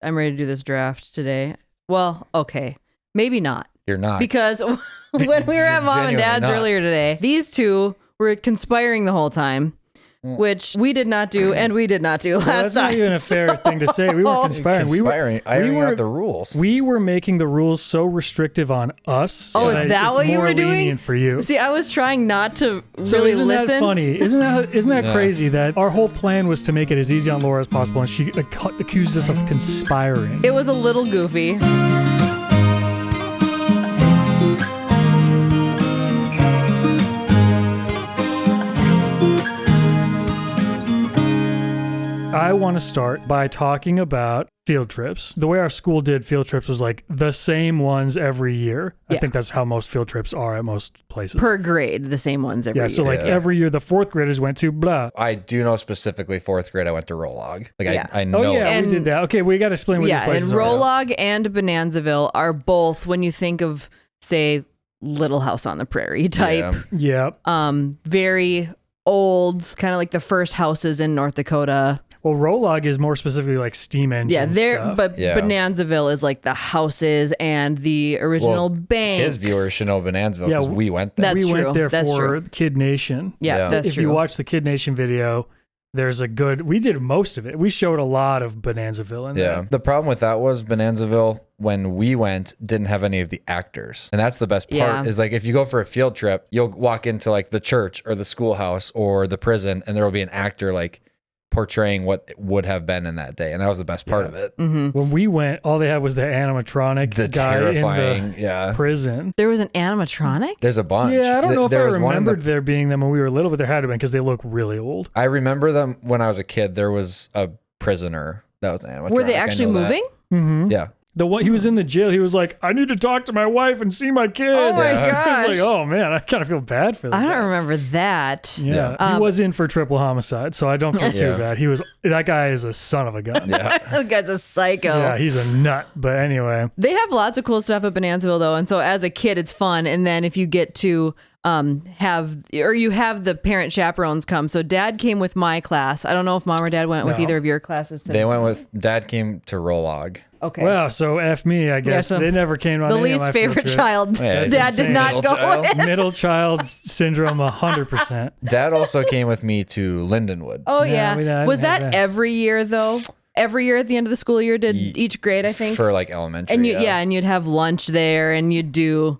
I'm ready to do this draft today. Well, okay. Maybe not. You're not. Because when we were at Mom and Dad's earlier today, these two were conspiring the whole time, which we did not do, and we did not do last time. That's not even a fair thing to say. We were conspiring. I already got the rules. We were making the rules so restrictive on us. So is that what you were doing? Lenient for you. See, I was trying not to So really isn't listen. that funny? Isn't that crazy that our whole plan was to make it as easy on Laura as possible, and she accused us of conspiring? It was a little goofy. I want to start by talking about field trips. The way our school did field trips was like the same ones every year. I think that's how most field trips are at most places. Per grade, the same ones every year. So like every year the fourth graders went to blah. I do know specifically fourth grade I went to Rolog. I know. Oh yeah, we did that. Okay, we got to explain what these places and are. Rolog and Bonanzaville are both, when you think of, say, Little House on the Prairie type. Yeah. Very old, kind of like the first houses in North Dakota. Well, Rolog is more specifically like steam engine stuff. But Bonanzaville is like the houses and the original banks. His viewers should know Bonanzaville because we went there. That's we true. went there That's for true. Kid Nation. Yeah, that's if true. you watch the Kid Nation video, there's we did most of it. We showed a lot of Bonanzaville in there. The problem with that was Bonanzaville, when we went, didn't have any of the actors. And that's the best part is like if you go for a field trip, you'll walk into like the church or the schoolhouse or the prison and there will be an actor like portraying what it would have been in that day. And that was the best part of it. Mm-hmm. When we went, all they had was the animatronic guy terrifying, in the prison. There was an animatronic? There's a bunch. Yeah, I don't know if I was remembered there being them when we were little, but there had to been because they look really old. I remember them when I was a kid. There was a prisoner that was an animatronic. Were they actually moving? Mm-hmm. Yeah. The one he was in the jail, he was like, I need to talk to my wife and see my kids. Oh my gosh. I was like, oh man, I kind of feel bad for them. I don't remember that. Yeah. He was in for triple homicide, so I don't feel too bad. That guy is a son of a gun. Yeah. That guy's a psycho. Yeah, he's a nut. But anyway. They have lots of cool stuff at Bonanzaville though. And so as a kid, it's fun. And then if you get to have the parent chaperones come. So Dad came with my class. I don't know if Mom or Dad went with either of your classes today. They went with, Dad came to Rolog. Okay. Well, so F me, I guess. so they never came on the any of least my favorite field child. Yeah, Dad did not go with. Middle child syndrome, 100%. Dad also came with me to Lindenwood. Oh Yeah, yeah. we Was didn't have that that. every year though? Every year at the end of the school year, did each grade, I think. For like elementary. And and you'd have lunch there, and you'd do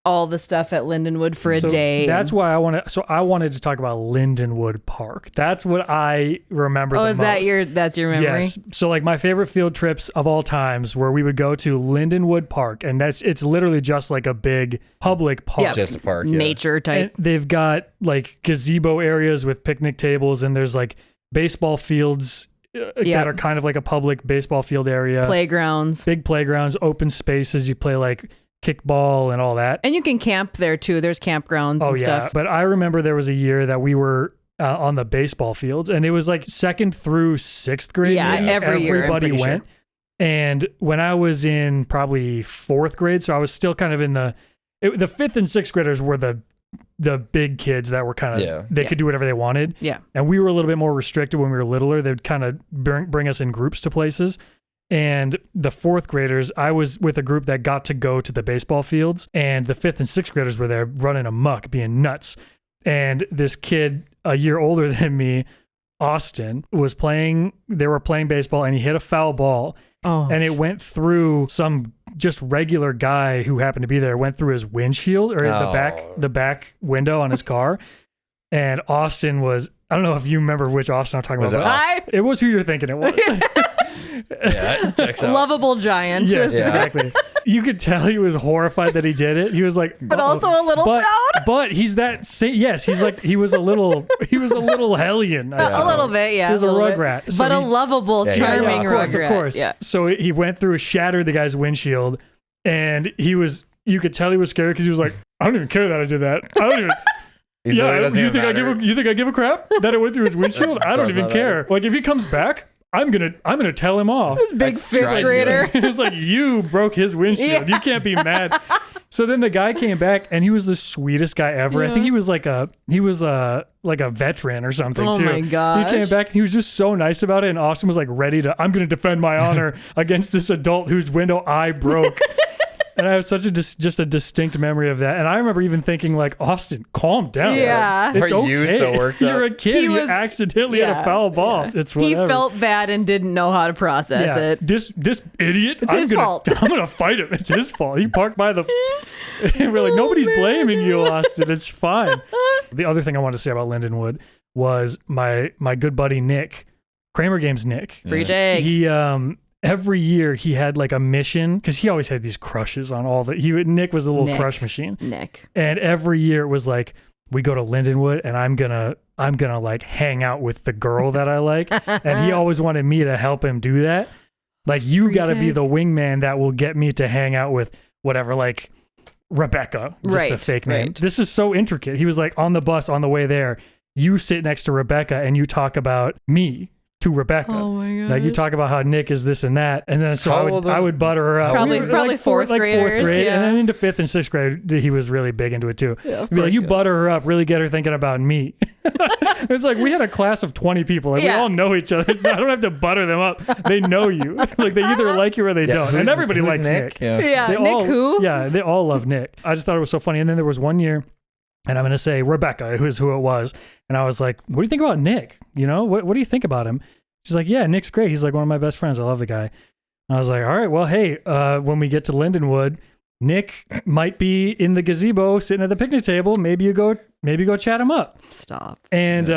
all the stuff at Lindenwood for a day. That's why I wanted to talk about Lindenwood Park. That's what I remember the most. That's your memory? Yes. So like my favorite field trips of all times where we would go to Lindenwood Park, and it's literally just like a big public park. Yeah. Just a park. Yeah. Nature type. And they've got like gazebo areas with picnic tables, and there's like baseball fields that are kind of like a public baseball field area. Playgrounds. Big playgrounds, open spaces. You play like kickball and all that. And you can camp there too. There's campgrounds and stuff. But I remember there was a year that we were on the baseball fields, and it was like 2nd through 6th grade. Yeah, maybe. every year, I'm everybody pretty went. sure. And when I was in probably 4th grade, so I was still kind of in the 5th and 6th graders were the big kids that were kind of they could do whatever they wanted. Yeah. And we were a little bit more restricted when we were littler. They'd kind of bring us in groups to places. And the 4th graders, I was with a group that got to go to the baseball fields, and the 5th and 6th graders were there running amok, being nuts. And this kid, a year older than me, Austin, they were playing baseball, and he hit a foul ball. Oh. And it went through some just regular guy who happened to be there, went through his windshield or the back window on his car. And Austin was, I don't know if you remember which Austin I'm talking about. It was who you're thinking it was. Yeah, it checks out. Lovable giant. Yes, exactly. You could tell he was horrified that he did it. He was like, but also a little proud. But he's that. Yes, he's like he was a little hellion. A little bit, yeah. He was a rugrat, but a lovable, charming rugrat. Of course. Yeah. So he went through, shattered the guy's windshield, and you could tell he was scared because he was like, I don't even care that I did that. I don't even. You think I give a crap that it went through his windshield? I don't even care. Matter. Like if he comes back, I'm gonna tell him off. This big 5th grader. It's like you broke his windshield. You can't be mad. So then the guy came back and he was the sweetest guy ever. I think he was like a veteran or something too. Oh my gosh. He came back and he was just so nice about it. And Austin was like ready to, I'm going to defend my honor against this adult whose window I broke. And I have such just a distinct memory of that. And I remember even thinking like, Austin, calm down. Yeah. It's Are okay. you so worked up? You're a kid. You accidentally had a foul ball. It's whatever. He felt bad and didn't know how to process it. This idiot. It's his fault. I'm gonna fight him. It's his fault. He parked by the. We're like, nobody's blaming you, Austin. It's fine. The other thing I wanted to say about Lindenwood was my good buddy Nick, Cramer Games Nick. Free Jake. He every year he had like a mission because he always had these crushes on all the. Nick was a little crush machine. Nick. And every year it was like, we go to Lindenwood and I'm gonna like hang out with the girl that I like. And he always wanted me to help him do that. Like, you got to be the wingman that will get me to hang out with whatever, like Rebecca, just a fake name. Right. This is so intricate. He was like, on the bus on the way there, you sit next to Rebecca and you talk about me to Rebecca. Oh my god! Like, you talk about how Nick is this and that, and then so I would butter her up. Probably fourth graders, grade, yeah. and then into fifth and sixth grade, he was really big into it too. Yeah, He'd be like, you butter her up, really get her thinking about me. It's like we had a class of 20 people, and we all know each other. I don't have to butter them up; they know you. Like, they either like you or they don't, and everybody likes Nick. Yeah, They Nick all, who? Yeah, they all love Nick. I just thought it was so funny. And then there was one year. And I'm going to say Rebecca, who it was. And I was like, what do you think about Nick? You know, what do you think about him? She's like, yeah, Nick's great. He's like one of my best friends. I love the guy. I was like, all right, well, hey, when we get to Lindenwood, Nick might be in the gazebo sitting at the picnic table. Maybe you go chat him up. Stop. And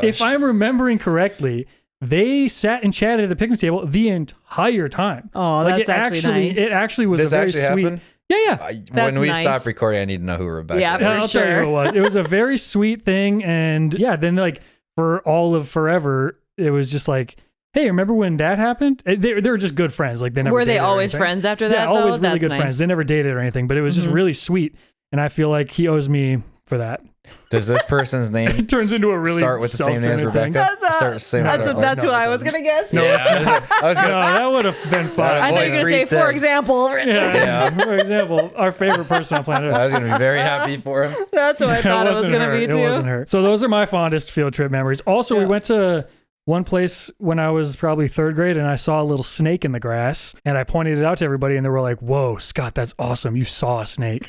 if I'm remembering correctly, they sat and chatted at the picnic table the entire time. Oh, like, that's actually nice. It actually was a very sweet. Happened? Yeah. When we nice. stop recording, I need to know who Rebecca is. I'll tell you who it was. It was a very sweet thing. And yeah, then like for all of forever, it was just like, hey, remember when that happened? They were just good friends. Like, they never were they dated or always anything. friends after that? Yeah, always though? really good That's friends. They never dated or anything, but it was just really sweet. And I feel like he owes me for that. Does this person's name It turns into a really start with the same name as self-centered thing. Rebecca? That's who I was gonna guess. No, I was No, gonna. that would have been fun. I thought you were gonna say, for example. Yeah. For example, our favorite person on planet Earth. I was gonna be very happy for him. That's what I thought it was gonna be too. It wasn't her. So those are my fondest field trip memories. Also, we went to one place when I was probably third grade, and I saw a little snake in the grass, and I pointed it out to everybody, and they were like, "Whoa, Scott, that's awesome! You saw a snake."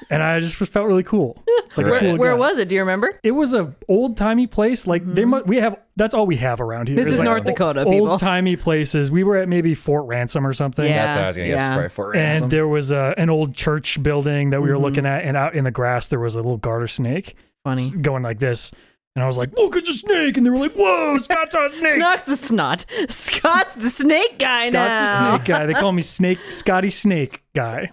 And I just felt really cool. Like a cool Where guy. was it? Do you remember? It was a old timey place. Like that's all we have around here. This is like North Dakota, people. Old timey places. We were at maybe Fort Ransom or something. Yeah. That's what I was gonna guess. Probably Fort Ransom. And there was an old church building that we were looking at, and out in the grass there was a little garter snake. Funny. Going like this. And I was like, look at the snake. And they were like, whoa, Scott's a snake. Scott's the snake guy now. Scott's the snake guy. They call me Scotty Snake Guy.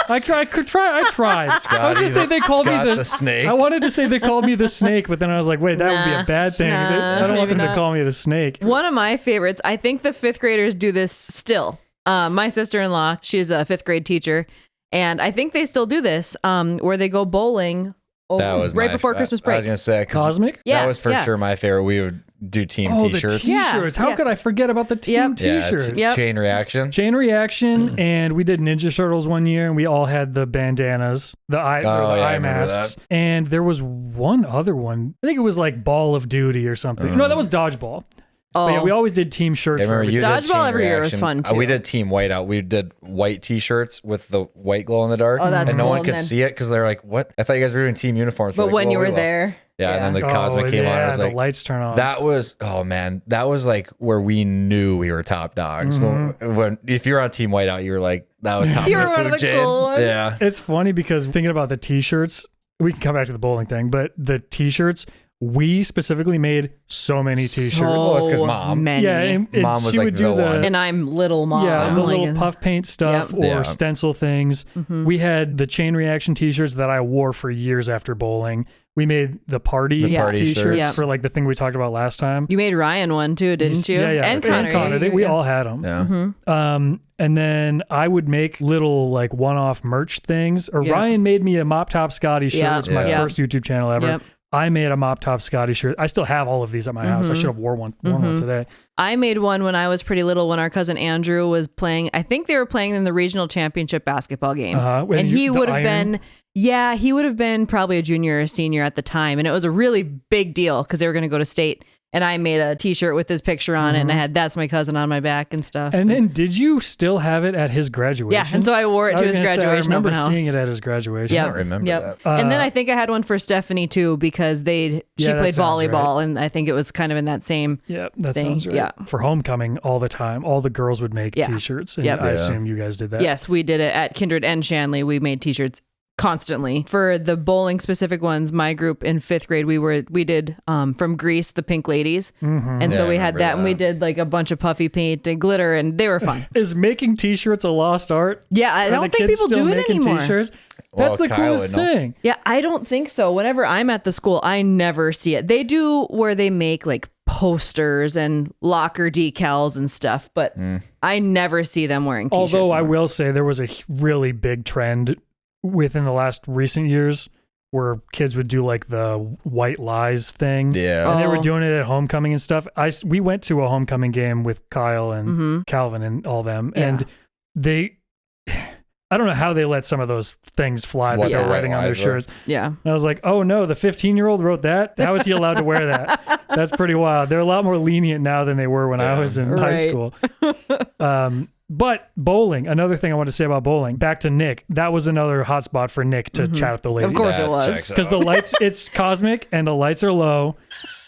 I tried. I was gonna say they called me the snake. I wanted to say they called me the snake, but then I was like, wait, that would be a bad thing. I don't want them to call me the snake. One of my favorites, I think the fifth graders do this still. My sister-in-law, she's a fifth grade teacher, and I think they still do this, where they go bowling right before Christmas break. I was gonna say Cosmic. That was for sure my favorite. We would do team t-shirts. The t-shirts. How could I forget about the team t-shirts? It's chain reaction. Chain reaction, and we did Ninja Turtles one year, and we all had the bandanas, the eye masks, and there was one other one. I think it was like Ball of Duty or something. No, that was Dodgeball. Oh, but yeah, we always did team shirts. Dodgeball every year was fun too. We did team whiteout. We did white t-shirts with the white glow in the dark. Oh, that's and no cool. one could see it because they're like, "What?" I thought you guys were doing team uniforms. But when you were there, and then the Cosmic came on. I was like, the lights turn on. That was that was like where we knew we were top dogs. When if you're on team whiteout, you were like, that was top of the food chain. Cool ones. Yeah, it's funny because thinking about the t-shirts, we can come back to the bowling thing, but the t-shirts. We specifically made so many t-shirts. Well, it's because Mom. Many. Yeah, and Mom was she like would do the one. And I'm little Mom. Yeah, the like little puff paint stuff or stencil things. We had the chain reaction t-shirts that I wore for years after bowling. We made the party t-shirts for like the thing we talked about last time. You made Ryan one too, didn't you? Yeah. And Connor. I think we all had them. Yeah. And then I would make little like one-off merch things. Or Ryan made me a Mop Top Scotty shirt. It's my first YouTube channel ever. I made a Mop Top Scotty shirt. I still have all of these at my house. I should have worn one today. I made one when I was pretty little when our cousin Andrew was playing. I think they were playing in the regional championship basketball game. And he would have been, he would have been probably a junior or a senior at the time. And it was a really big deal because they were going to go to state. And I made a t-shirt with his picture on it, and I had "That's my cousin" on my back and stuff. And then did you still have it at his graduation? Yeah, and so I wore it to his graduation I remember open house. seeing it at his graduation. I don't remember that. And then I think I had one for Stephanie too, because she played volleyball, and I think it was kind of in that same that thing. sounds right. Yeah. For homecoming all the time, all the girls would make t-shirts, and I assume you guys did that. Yes, we did it at Kindred and Shanley. We made t-shirts constantly. For the bowling specific ones, my group in 5th grade, we did from Grease, the Pink Ladies. And so we had that, and we did like a bunch of puffy paint and glitter, and they were fun. Is making t-shirts a lost art? Yeah, I don't think people do it anymore. T-shirts? That's the coolest thing. Yeah, I don't think so. Whenever I'm at the school, I never see it. They do where they make like posters and locker decals and stuff, but I never see them wearing t-shirts. Although I will say there was a really big trend within the last recent years where kids would do like the white lies thing. Yeah. And they were doing it at homecoming and stuff. We went to a homecoming game with Kyle and Calvin and all them. Yeah. And I don't know how they let some of those things fly that they're writing on their shirts. Yeah. And I was like, oh no, the 15-year-old wrote that? How is he allowed to wear that? That's pretty wild. They're a lot more lenient now than they were when I was in high school. But bowling, another thing I want to say about bowling, back to Nick, that was another hotspot for Nick to chat up the ladies. Of course it was. Because the lights, it's cosmic and the lights are low.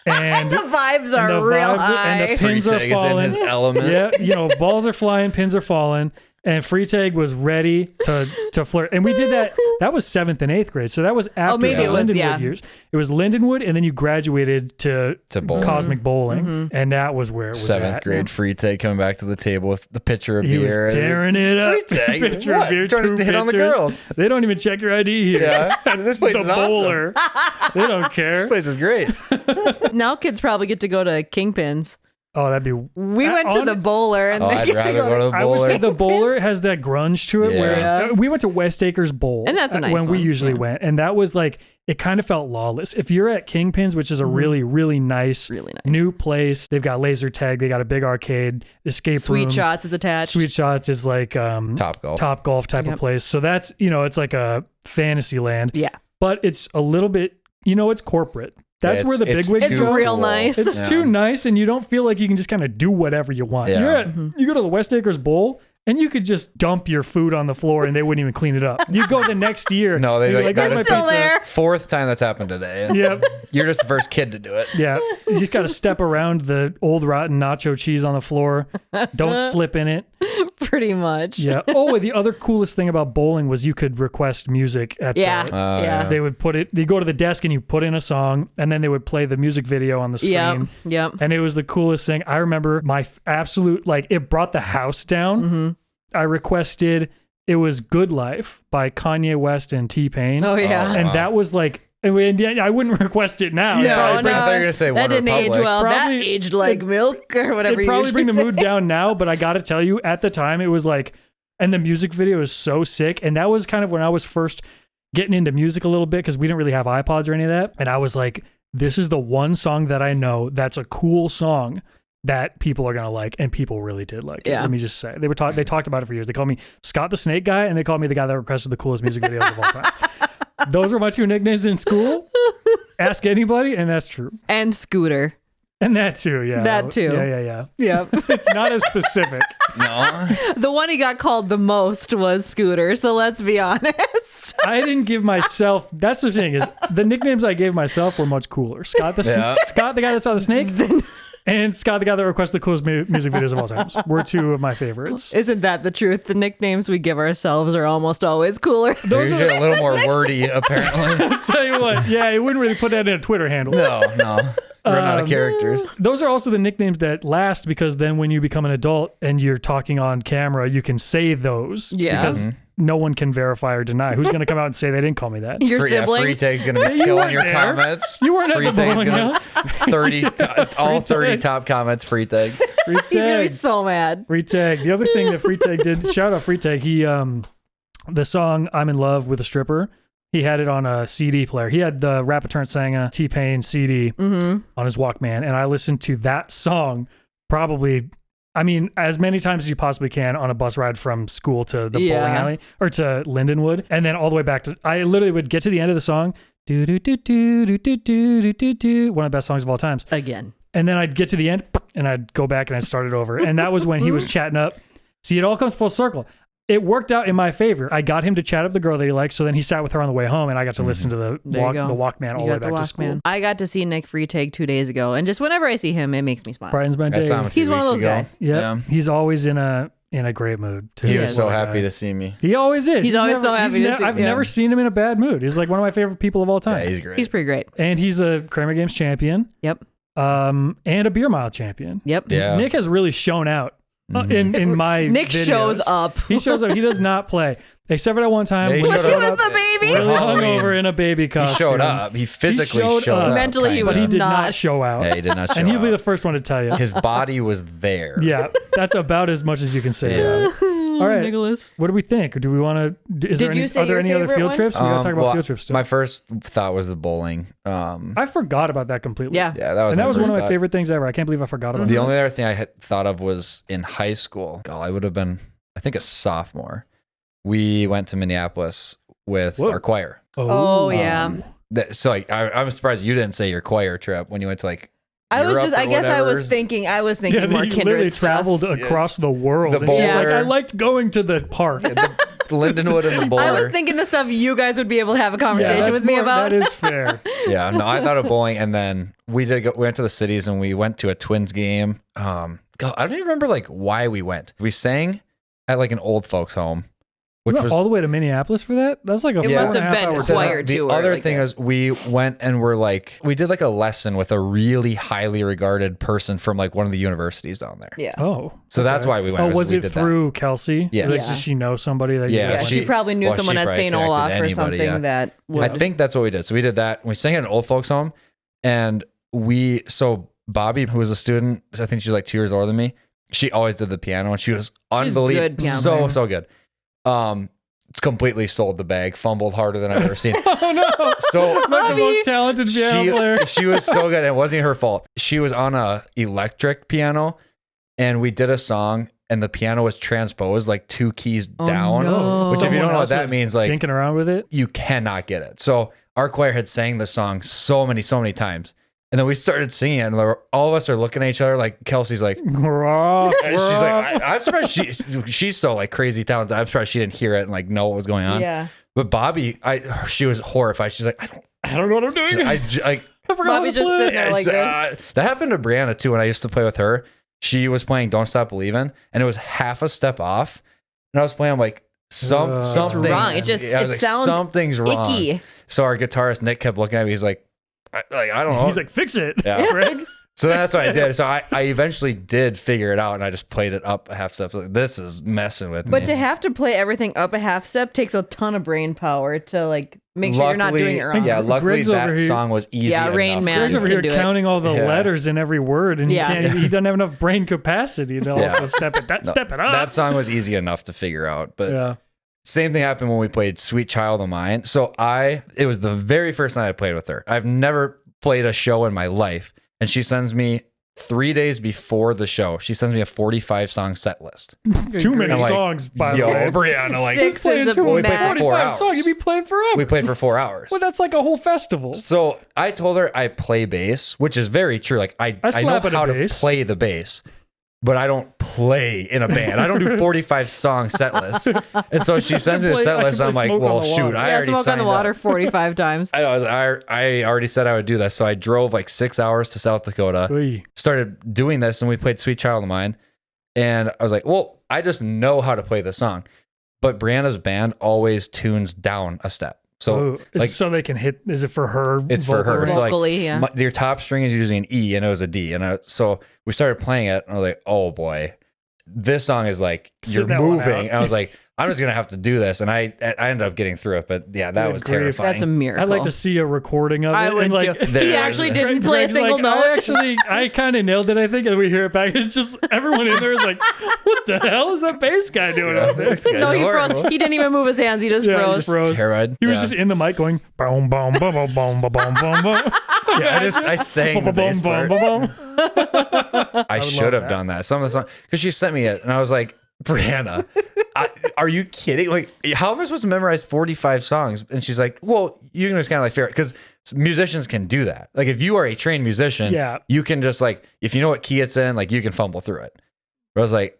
And the vibes are real high. And the pins are falling. Is in his element. Yeah, balls are flying, pins are falling. And Freetag was ready to flirt. And we did that. That was 7th and 8th grade. So that was after the Lindenwood years. It was Lindenwood, and then you graduated to Cosmic Bowling. And that was where it was 7th grade Freetag coming back to the table with the pitcher of beer. He was tearing it up. Freetag? Pitcher of beer, trying to hit on the girls. They don't even check your ID here. Yeah. This place is bowler. awesome. They don't care. This place is great. Now kids probably get to go to Kingpins. Oh, that'd be... We went to the bowler, and I'd rather go to the bowler. I would say the bowler has that grunge to it. Where we went to West Acres Bowl, and that's a nice when one. we usually went, and that was like, it kind of felt lawless. If you're at Kingpins, which is a really, really nice new place, they've got laser tag, they got a big arcade, escape Sweet rooms. Shots is attached. Sweet Shots is like Top Golf type of place. So that's it's like a fantasy land. Yeah, but it's a little bit, it's corporate. That's where the bigwigs go. It's real nice. It's too nice, and you don't feel like you can just kind of do whatever you want. Yeah. You go to the West Acres Bowl, and you could just dump your food on the floor, and they wouldn't even clean it up. You go the next year. No, they're like that's still there. 4th time that's happened today. Yep. You're just the first kid to do it. Yeah. You just got to step around the old rotten nacho cheese on the floor. Don't slip in it. Pretty much. Yeah. Oh, and the other coolest thing about bowling was you could request music at They would they go to the desk and you put in a song, and then they would play the music video on the screen. Yep. And it was the coolest thing. I remember my absolute, it brought the house down. I requested, it was Good Life by Kanye West and T-Pain. Oh, yeah. And that was like, I wouldn't request it now. I thought you were going to say that didn't age well. Probably, that aged like milk or whatever you probably bring the say. mood down now, but I got to tell you, at the time, it was like, and the music video is so sick. And that was kind of when I was first getting into music a little bit, because we didn't really have iPods or any of that. And I was like, this is the one song that I know that's a cool song that people are gonna like, and people really did like it. Let me just say, they talked about it for years. They called me Scott the Snake Guy, and they called me the guy that requested the coolest music videos of all time. Those were my 2 nicknames in school. Ask anybody, and that's true. And Scooter. And that too, yeah. That too. Yeah. Yep. It's not as specific. No. The one he got called the most was Scooter, so let's be honest. I didn't give myself, that's the thing, is the nicknames I gave myself were much cooler. Scott the guy that saw the snake, and Scott the guy that requested the coolest music videos of all time were 2 of my favorites. Isn't that the truth? The nicknames we give ourselves are almost always cooler. They're usually a little more wordy, apparently. I'll tell you what, you wouldn't really put that in a Twitter handle. No. Run out of characters. Those are also the nicknames that last, because then when you become an adult and you're talking on camera, you can say those. Yeah. Because no one can verify or deny. Who's going to come out and say they didn't call me that? Your siblings? Freetag's going to be killing your comments. You weren't at the bowling, gonna 30 top comments, Freetag. He's going to be so mad. Freetag. The other thing that Freetag did, shout out Freetag, he, the song I'm in Love with a Stripper, He had it on a CD player. He had the Rapaturn Sanga T-Pain CD on his Walkman, and I listened to that song probably, I mean, as many times as you possibly can on a bus ride from school to the bowling alley or to Lindenwood, and then all the way back to. I literally would get to the end of the song, do do do do do do do do do, one of the best songs of all times. Again. And then I'd get to the end, and I'd go back and I'd start it over. And that was when he was chatting up. See, it all comes full circle. It worked out in my favor. I got him to chat up the girl that he likes, so then he sat with her on the way home, and I got to listen to the Walkman all the way back to school. I got to see Nick Freitag 2 days ago, and just whenever I see him, it makes me smile. Brighton's my day. He's one of those guys. Yeah, he's always in a great mood too. He was so happy to see me. He always is. He's always so happy to see me. I've never seen him in a bad mood. He's like one of my favorite people of all time. Yeah, he's great. He's pretty great. And he's a Cramer Games champion. Yep. And a beer mile champion. Yep. Yeah. Nick has really shown out. In my Nick videos. shows up. He shows up. He does not play. Except for that one time Yeah, he when showed he up. was the baby. really hungover in a baby He costume. showed up. He physically showed up. Mentally, he But was he did not. not show out. Yeah, he did not show And he'll be the up. first one to tell you. His body was there. Yeah, that's about as much as you can say. Yeah. All right. Nicholas. What do we think? Do we want to? Did you say are there your any other favorite field one? trips? We gotta talk about Well, field trips. Still. My first thought was the bowling. I forgot about that completely. Yeah. Yeah, that was. And that was one of my thought. favorite things ever. I can't believe I forgot about The that. only other thing I had thought of was in high school. God, I would have been, I think, a sophomore. We went to Minneapolis with our choir. Oh, yeah. So I'm surprised you didn't say your choir trip when you went to like. I was Europe just. or I guess I whatever. was thinking Yeah, more he literally kindred stuff. traveled across the world. The and she's like, bowler. I liked going to the park. Lindenwood and the bowler. I was thinking the stuff you guys would be able to have a conversation that's with me more- about. That is fair. Yeah, no, I thought of bowling, and then we went to the cities, and we went to a Twins game. God, I don't even remember like why we went. We sang at like an old folks' home, We which went was all the way to Minneapolis for that. That's like a It must have been choir The tour. other like thing that. is we went and we did like a lesson with a really highly regarded person from like one of the universities down there. Yeah. Oh, So that's why we went. Oh, was we it did that. through Kelsey? Yeah. Like, Yeah. does she know somebody that? Yeah, Yeah, she probably knew well, someone she at probably St. connected Olaf or anybody, something yeah. that I would. think that's what we did. So we did that. We sang at an old folks home, and so Bobby, who was a student, I think she's like 2 years older than me. She always did the piano, and she was unbelievable, good piano so good. Completely sold the bag, fumbled harder than I've ever seen. Oh no! So Like the most talented piano player. she was so good. It wasn't her fault. She was on a electric piano, and we did a song, and the piano was transposed like 2 keys down. no. Which, if you Someone don't know what else that was means, like dinking around with it. you cannot get it. So our choir had sang the song so many times. And then we started singing it, and all of us are looking at each other like Kelsey's like, and she's like, I'm surprised she's so like crazy talented. I'm surprised she didn't hear it and like know what was going on. Yeah. But Bobby, she was horrified. She's like, I don't know what I'm doing. I forgot Bobby's how to just play. sitting there like this. that happened to Brianna too when I used to play with her. She was playing Don't Stop Believin', and it was half a step off. And I was playing, I'm like, something's wrong. It just- I was it like, sounds something's wrong. icky. So our guitarist Nick kept looking at me. He's like, I don't know. He's like, fix it, Yeah. Greg. So that's what I did. So I eventually did figure it out, and I just played it up a half step. Like, this is messing with But me. to have to play everything up a half step takes a ton of brain power to like make sure you're not doing it wrong. Yeah, luckily Greg's over that here- song was easy. Yeah, Rain enough Man. to Greg's do. over can here do it. counting all the Yeah. letters in every word, and Yeah. he doesn't have enough brain capacity to Yeah. also step it up. That song was easy enough to figure out. But Yeah. same thing happened when we played Sweet Child of Mine. So it was the very first night I played with her. I've never played a show in my life. And she sends me 3 days before the show, she sends me a 45 song set list. Too many I'm like, songs, by the Yo, way. Brianna, like, Six playing is a too we played for max. 4 45 hours. songs, you'd be playing forever. We played for 4 hours. Well, that's like a whole festival. So I told her I play bass, which is very true. Like I know slap at a how to bass. play the bass, but I don't play in a band. I don't do 45 song set lists. And so she sends me the set list. I'm like, well, shoot, I Yeah, already smoke on signed the water up. 45 times. I already said I would do this. So I drove like 6 hours to South Dakota, Oy. started doing this, and we played Sweet Child of Mine. And I was like, well, I just know how to play this song. But Brianna's band always tunes down a step. So like, so they can hit. Is it for her? it's for her. vocal So like, Vocally, yeah. your top string is usually an E, and it was a D. And so we started playing it, and I was like, oh boy, this song is like, you're Sit that one moving. out. And I was like, I'm just gonna have to do this, and I ended up getting through it. But yeah, that was terrifying. That's a miracle. I'd like to see a recording of it. I would and too. He actually didn't play a single note. I kind of nailed it, I think, and we hear it back. It's just everyone in there is like, what the hell is that bass guy doing out there? No, he froze. He didn't even move his hands. He just froze. He just froze. Terrified. He was just in the mic going, boom, boom, boom, boom, boom, boom, boom, boom. Yeah, I sang the bass part. I should have done that. Some of the songs, because she sent me it, and I was like, Brianna, are you kidding? Like, how am I supposed to memorize 45 songs? And she's like, well, you can just kind of like figure it, because musicians can do that. Like, if you are a trained musician, you can just like, if you know what key it's in, like you can fumble through it. But I was like,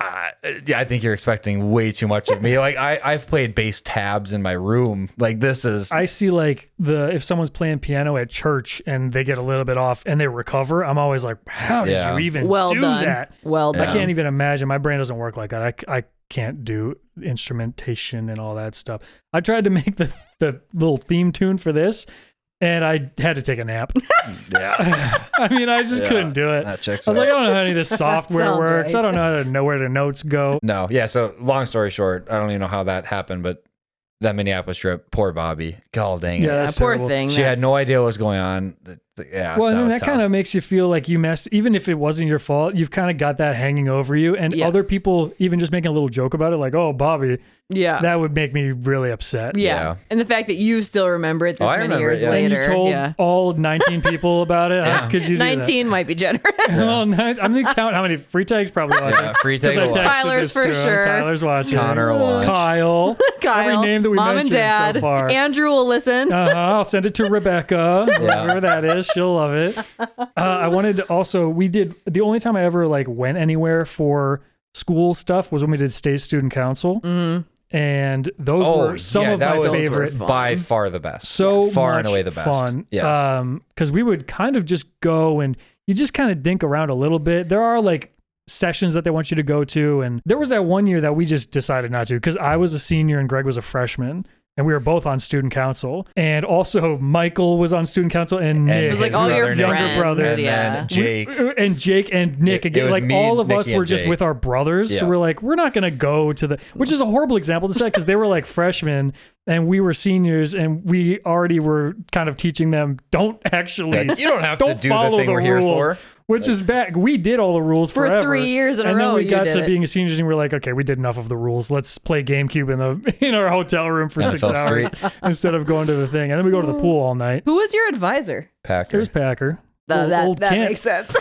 I think you're expecting way too much of me. Like, I've played bass tabs in my room. Like, this is. I see like if someone's playing piano at church and they get a little bit off and they recover, I'm always like, how did you even do that? Well done. I can't even imagine. My brain doesn't work like that. I can't do instrumentation and all that stuff. I tried to make the little theme tune for this, and I had to take a nap. Yeah. I mean, I just couldn't do it. That checks I was out. like, I don't know how any of this software works. Right. I don't know how to know where the notes go. No. Yeah. So long story short, I don't even know how that happened, but that Minneapolis trip, poor Bobby. God dang it. Yeah, Yeah, that's poor terrible. thing. She had no idea what was going on. Yeah. Well, and then was that tough. kind of makes you feel like you messed, even if it wasn't your fault, you've kind of got that hanging over you. And other people even just making a little joke about it, like, oh, Bobby, that would make me really upset. Yeah. And the fact that you still remember it this many years later. And you told all 19 people about it. How could you do 19 might be generous. Well, I'm going to count how many free tags probably watching. Yeah, free tag. Tyler's for sure. Tyler's watching. Connor will watch. Kyle. Every name that we Mom and mentioned Dad. so far. Andrew will listen. I'll send it to Rebecca, whoever that is. She'll love it. I wanted to also, the only time I ever like went anywhere for school stuff was when we did state student council. Mm-hmm. And those were some of my favorite. By far the best. So far much and away the best. Fun. Yes. Because we would kind of just go and you just kind of dink around a little bit. There are like sessions that they want you to go to. And there was that one year that we just decided not to, because I was a senior and Greg was a freshman. And we were both on student council. And also Michael was on student council and Nick. It was like all your younger brothers. And then Jake. And Jake and Nick. Again, like all of us were just with our brothers. So we're like, we're not going to go to which is a horrible example to say, because they were like freshmen and we were seniors and we already were kind of teaching them, don't actually. You don't have to do the thing we're here for. Which is bad. We did all the rules for forever. 3 years in a row. And then we got to it. being seniors and we're like, okay, we did enough of the rules. Let's play GameCube in our hotel room for 6 hours instead of going to the thing. And then we go to the pool all night. Who was your advisor? Packer. It was Packer. That makes sense.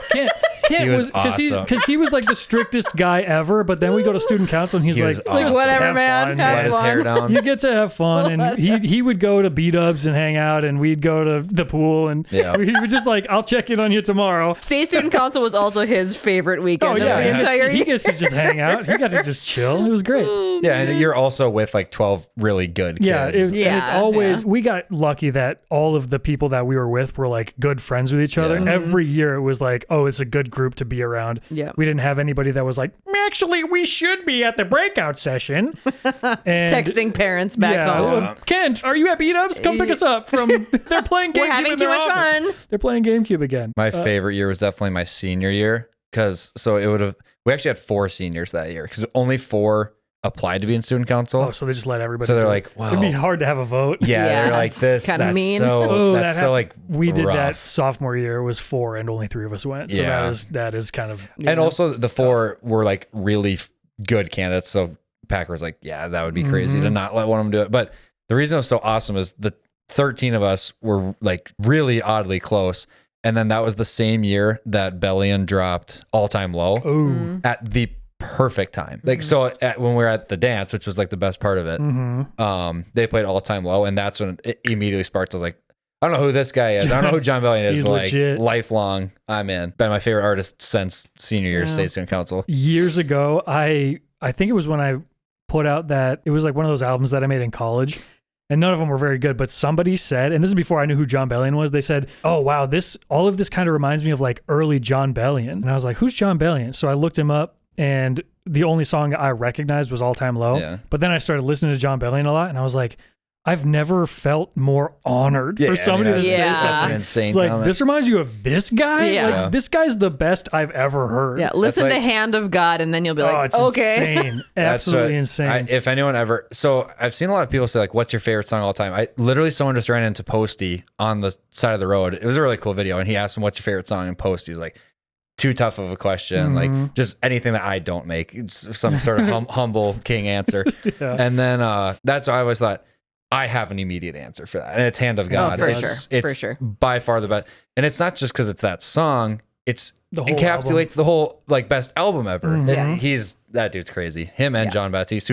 Kent was awesome. because he was like the strictest guy ever. But then we go to student council and he's like, awesome. Whatever, man. Let his hair down. You get to have fun, and he would go to B-dubs and hang out, and we'd go to the pool, and he would just like, I'll check in on you tomorrow. State student council was also his favorite weekend of the entire year. He gets to just hang out. He got to just chill. It was great. Yeah, and you're also with like 12 really good kids. Yeah, and it's always we got lucky that all of the people that we were with were like good friends with each other. Yeah. Every year it was like, oh, it's a good group to be around. Yeah, we didn't have anybody that was like, actually, we should be at the breakout session. And texting parents back home. Kent, are you at B-dubs? Come pick us up from. They're playing GameCube. We're having too much fun. They're playing GameCube again. My favorite year was definitely my senior year, because we actually had 4 seniors that year, because only 4 applied to be in student council. Oh, so they just let everybody. So they're like, wow, it'd be hard to have a vote. Yeah, they're like, that's mean. So like we did rough. that sophomore year. It was 4 and only 3 of us went. So that is kind of. And also the 4 were like really good candidates. So Packer was like, yeah, that would be crazy to not let one of them do it. But the reason it was so awesome is the 13 of us were like really oddly close. And then that was the same year that Bellion dropped All Time Low at the perfect time. Like, so when we were at the dance, which was like the best part of it, they played All Time Low, and that's when it immediately sparked. I was like, I don't know who this guy is. I don't know who John Bellion is, but like lifelong, I'm in. Been my favorite artist since senior year state student council. Years ago, I think it was when I put out that it was like one of those albums that I made in college. And none of them were very good, but somebody said, and this is before I knew who John Bellion was, they said, oh, wow, all of this kind of reminds me of like early John Bellion. And I was like, who's John Bellion? So I looked him up, and the only song I recognized was All Time Low. Yeah. But then I started listening to John Bellion a lot, and I was like, I've never felt more honored for somebody to say that's something. an insane It's like, comment. this reminds you of this guy? Yeah. Like, this guy's the best I've ever heard. Yeah, listen like- to Hand of God, and then you'll be like, it's okay. insane. That's Absolutely what- insane. if anyone ever, so I've seen a lot of people say like, "What's your favorite song all the time?" I literally someone just ran into Posty on the side of the road. It was a really cool video, and he asked him, "What's your favorite song?" And Posty's like, "Too tough of a question. Like just anything that I don't make. It's some sort of humble king answer." Yeah. And then that's why I always thought I have an immediate answer for that, and it's Hand of God. for it's, sure. It's For sure. by far the best, and it's not just because it's that song. It's The whole encapsulates the whole like best album ever. Yeah. That dude's crazy. Him and John Baptiste,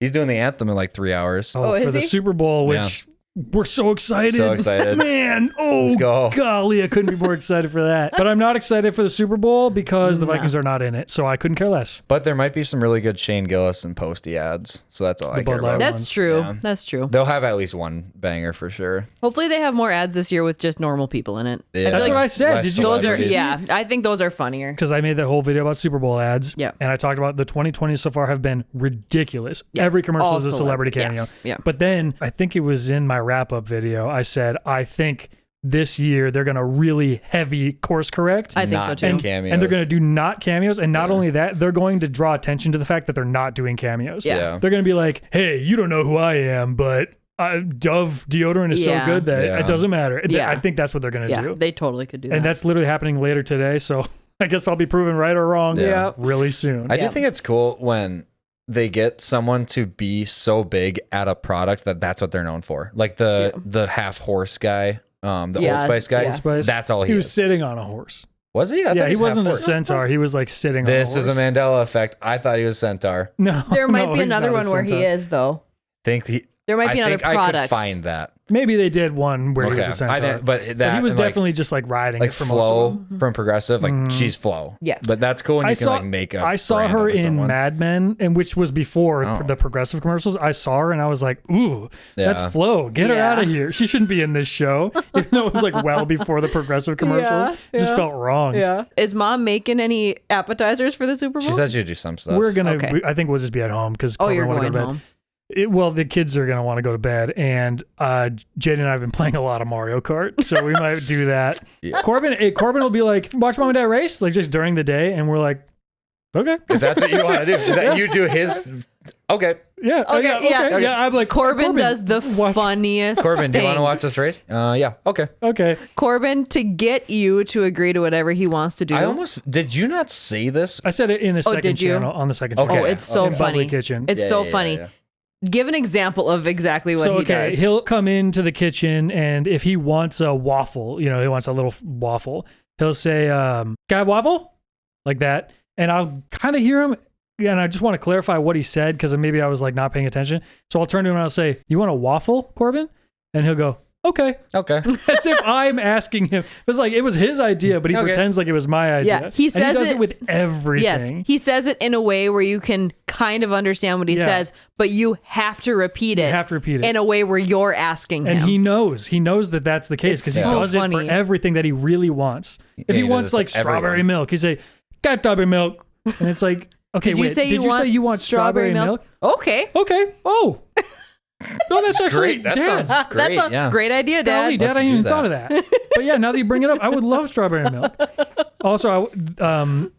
he's doing the anthem in like 3 hours. Oh, is for the he? Super Bowl, which we're so excited. So excited. Man, Let's go. golly, I couldn't be more excited for that. But I'm not excited for the Super Bowl because the Vikings are not in it, so I couldn't care less. But there might be some really good Shane Gillis and Posty ads. So that's all I Bud care Light about. ones. That's true. Yeah. That's true. They'll have at least one banger for sure. Hopefully they have more ads this year with just normal people in it. Yeah. That's like what I said. less Did you Those are, celebrities. yeah, I think those are funnier. Because I made that whole video about Super Bowl ads. Yeah. And I talked about the 2020s so far have been ridiculous. Yeah. Every commercial All is a celebrity cameo. Yeah. But then I think it was in my wrap up video, I said, I think this year they're going to really heavy course correct. I think so Not too. do cameos. And they're going to do not cameos. And not only that, they're going to draw attention to the fact that they're not doing cameos. Yeah. They're going to be like, hey, you don't know who I am, but Dove deodorant is so Yeah. good that Yeah. it doesn't matter. Yeah. I think that's what they're going to Yeah, do. they totally could do that. And that's literally happening later today. So I guess I'll be proven right or wrong Yeah. really soon. I do Yeah. think it's cool when they get someone to be so big at a product that that's what they're known for. Like the half horse guy, the Yeah, Old Spice guy. yeah. Old Spice. That's all he was is. sitting on a horse. Was he? I thought Yeah, he was wasn't a half horse. centaur. He was like sitting This on a is horse. a Mandela effect. I thought he was centaur. No, there might no, be he's another not a one where he centaur. is though. Think he. There might be I another think I product. could find that. Maybe they did one where he was a Okay, centaur. but that he was and, like- definitely just like riding like it for most of Flo them. from Progressive, like she's Flo. Yeah. but that's cool when I you saw, can like make a. I saw brand her out of in someone. Mad Men, and which was before Oh. the Progressive commercials. I saw her and I was like, ooh, that's Yeah. Flo. Get her Yeah. out of here. She shouldn't be in this show. Even though it was like well before the Progressive commercials. It just felt wrong. Yeah. Is mom making any appetizers for the Super Bowl? She said she'd do some stuff. We're going to, Okay. I think we'll just be at home because Oh, you're want to going go to bed. home. Well, the kids are going to want to go to bed, and Jade and I have been playing a lot of Mario Kart, so we might do that. Yeah. Corbin will be like, watch Mom and Dad race, like just during the day, and we're like, okay. If that's what you want to do, that you do his. Okay, Yeah. Okay, yeah. Yeah. I'm like, Corbin does the watch- funniest Corbin, do you want to thing. watch this race? Yeah. Okay. Okay. Corbin, to get you to agree to whatever he wants to do. I almost did. You not say this? I said it in a second did you? channel, on the second Okay. channel. Oh, it's so In Bubbly funny. Kitchen. It's Yeah, so yeah, funny. yeah. Give an example of exactly what So, he okay, does. he'll come into the kitchen, and if he wants a waffle, he wants a little waffle, he'll say, "Can I have waffle?" Like that. And I'll kind of hear him, and I just want to clarify what he said because maybe I was like not paying attention. So I'll turn to him and I'll say, "You want a waffle, Corbin?" And he'll go, "Okay." Okay. As if I'm asking him. It's like it was his idea, but he Okay. pretends like it was my idea. Yeah, he And says does it- it with everything. Yes, he says it in a way where you can kind of understand what he Yeah. says, but you have to repeat it. You have to repeat it. in a way where you're asking And him. he knows that that's the case It's because he so does it funny. for everything that he really wants. If he he does wants it to like strawberry everyone. milk, he say, "Got strawberry milk," and it's like, okay, Did you wait, say did you want strawberry milk? Okay. Okay. Oh, no, that's actually Great. That Dad. sounds great. That's a Yeah. great idea, Golly, Dad. Dad, Let's I didn't even do thought of that. But yeah, now that you bring it up, I would love strawberry milk. Also,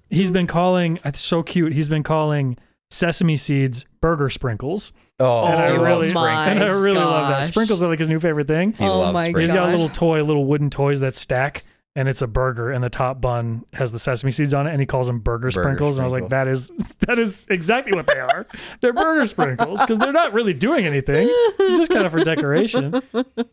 he's been calling. It's so cute. He's been calling sesame seeds burger sprinkles. Oh, And I he really, loves my and I sprinkles. really love that. gosh. Sprinkles are like his new favorite thing. He Oh loves my sprinkles. He's got a gosh. little wooden toys that stack, and it's a burger, and the top bun has the sesame seeds on it, and he calls them burger sprinkles. And I was like, that is exactly what they are. They're burger sprinkles because they're not really doing anything. It's just kind of for decoration.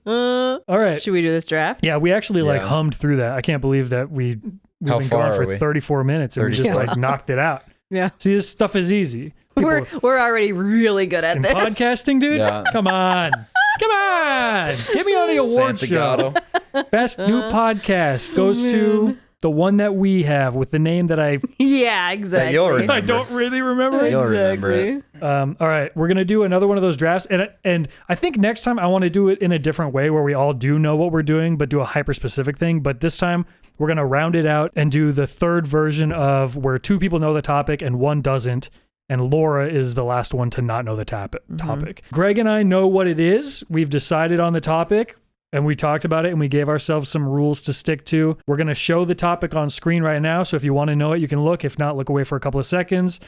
All right. Should we do this draft? Yeah, we actually like Yeah. hummed through that. I can't believe that we've How been far going are for we? 34 minutes and we just 34. like knocked it out. Yeah. See, this stuff is easy. People We're already really good at in this. podcasting, dude. Yeah. Come on. Get me on the award show. Santagato. Best new podcast goes to the one that we have with the name that I Yeah, exactly. you'll remember. I don't really remember. You'll remember it. All right, we're gonna do another one of those drafts, and I think next time I want to do it in a different way where we all do know what we're doing, but do a hyper specific thing. But this time we're gonna round it out and do the third version of where two people know the topic and one doesn't, and Laura is the last one to not know the topic. Greg and I know what it is. We've decided on the topic, and we talked about it, and we gave ourselves some rules to stick to. We're going to show the topic on screen right now, so if you want to know it, you can look. If not, look away for a couple of seconds.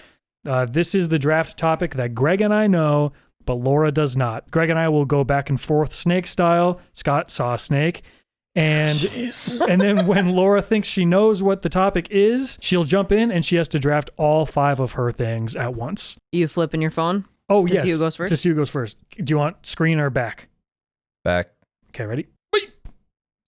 This is the draft topic that Greg and I know, but Laura does not. Greg and I will go back and forth snake style. Scott saw a snake. And then when Laura thinks she knows what the topic is, she'll jump in and she has to draft all 5 of her things at once. You flipping your phone? Oh, yes. To see who goes first? To see who goes first. Do you want screen or back? Back. Okay, ready?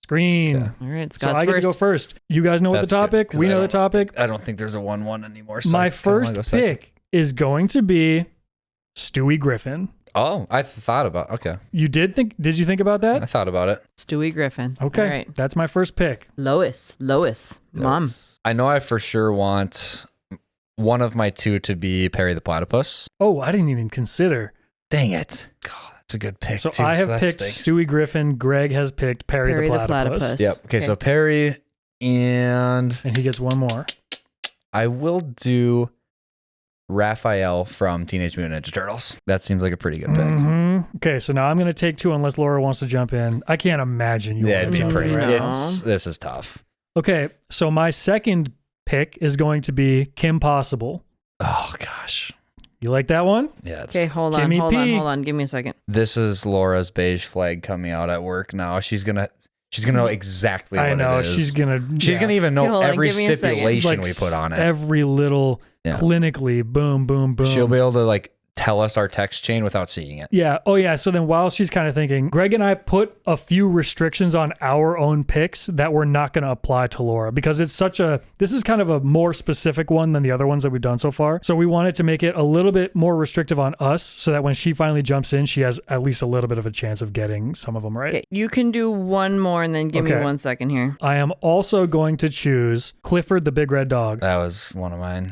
Screen. Okay. All right, Scott's so I get to go first. You guys know what the topic? We know the topic. I don't think there's a 1-1 anymore. So my first pick is going to be Stewie Griffin. Oh, I thought about. Okay. Did you think about that? I thought about it. Stewie Griffin. Okay. All right. That's my first pick. Lois. Mom. I know I for sure want one of my 2 to be Perry the Platypus. Oh, I didn't even consider. Dang it. God, that's a good pick so too. I have picked Stewie Griffin. Greg has picked Perry the Platypus. Yep. Okay, so Perry and he gets one more. I will do Raphael from Teenage Mutant Ninja Turtles. That seems like a pretty good pick. Mm-hmm. Okay, so now I'm going to take 2 unless Laura wants to jump in. I can't imagine you want to jump in. Right? This is tough. Okay, so my second pick is going to be Kim Possible. Oh, gosh. You like that one? Yeah. Okay, hold on. Give me a second. This is Laura's beige flag coming out at work now. She's gonna know exactly what it is. I know. She's gonna even know every stipulation we put on it. Every little clinically boom, boom, boom. She'll be able to tell us our text chain without seeing it. Yeah. Oh, yeah. So then while she's kind of thinking, Greg and I put a few restrictions on our own picks that we're not going to apply to Laura because this is kind of a more specific one than the other ones that we've done so far. So we wanted to make it a little bit more restrictive on us so that when she finally jumps in, she has at least a little bit of a chance of getting some of them right. Okay, you can do one more and then give me 1 second here. I am also going to choose Clifford the Big Red Dog. That was one of mine.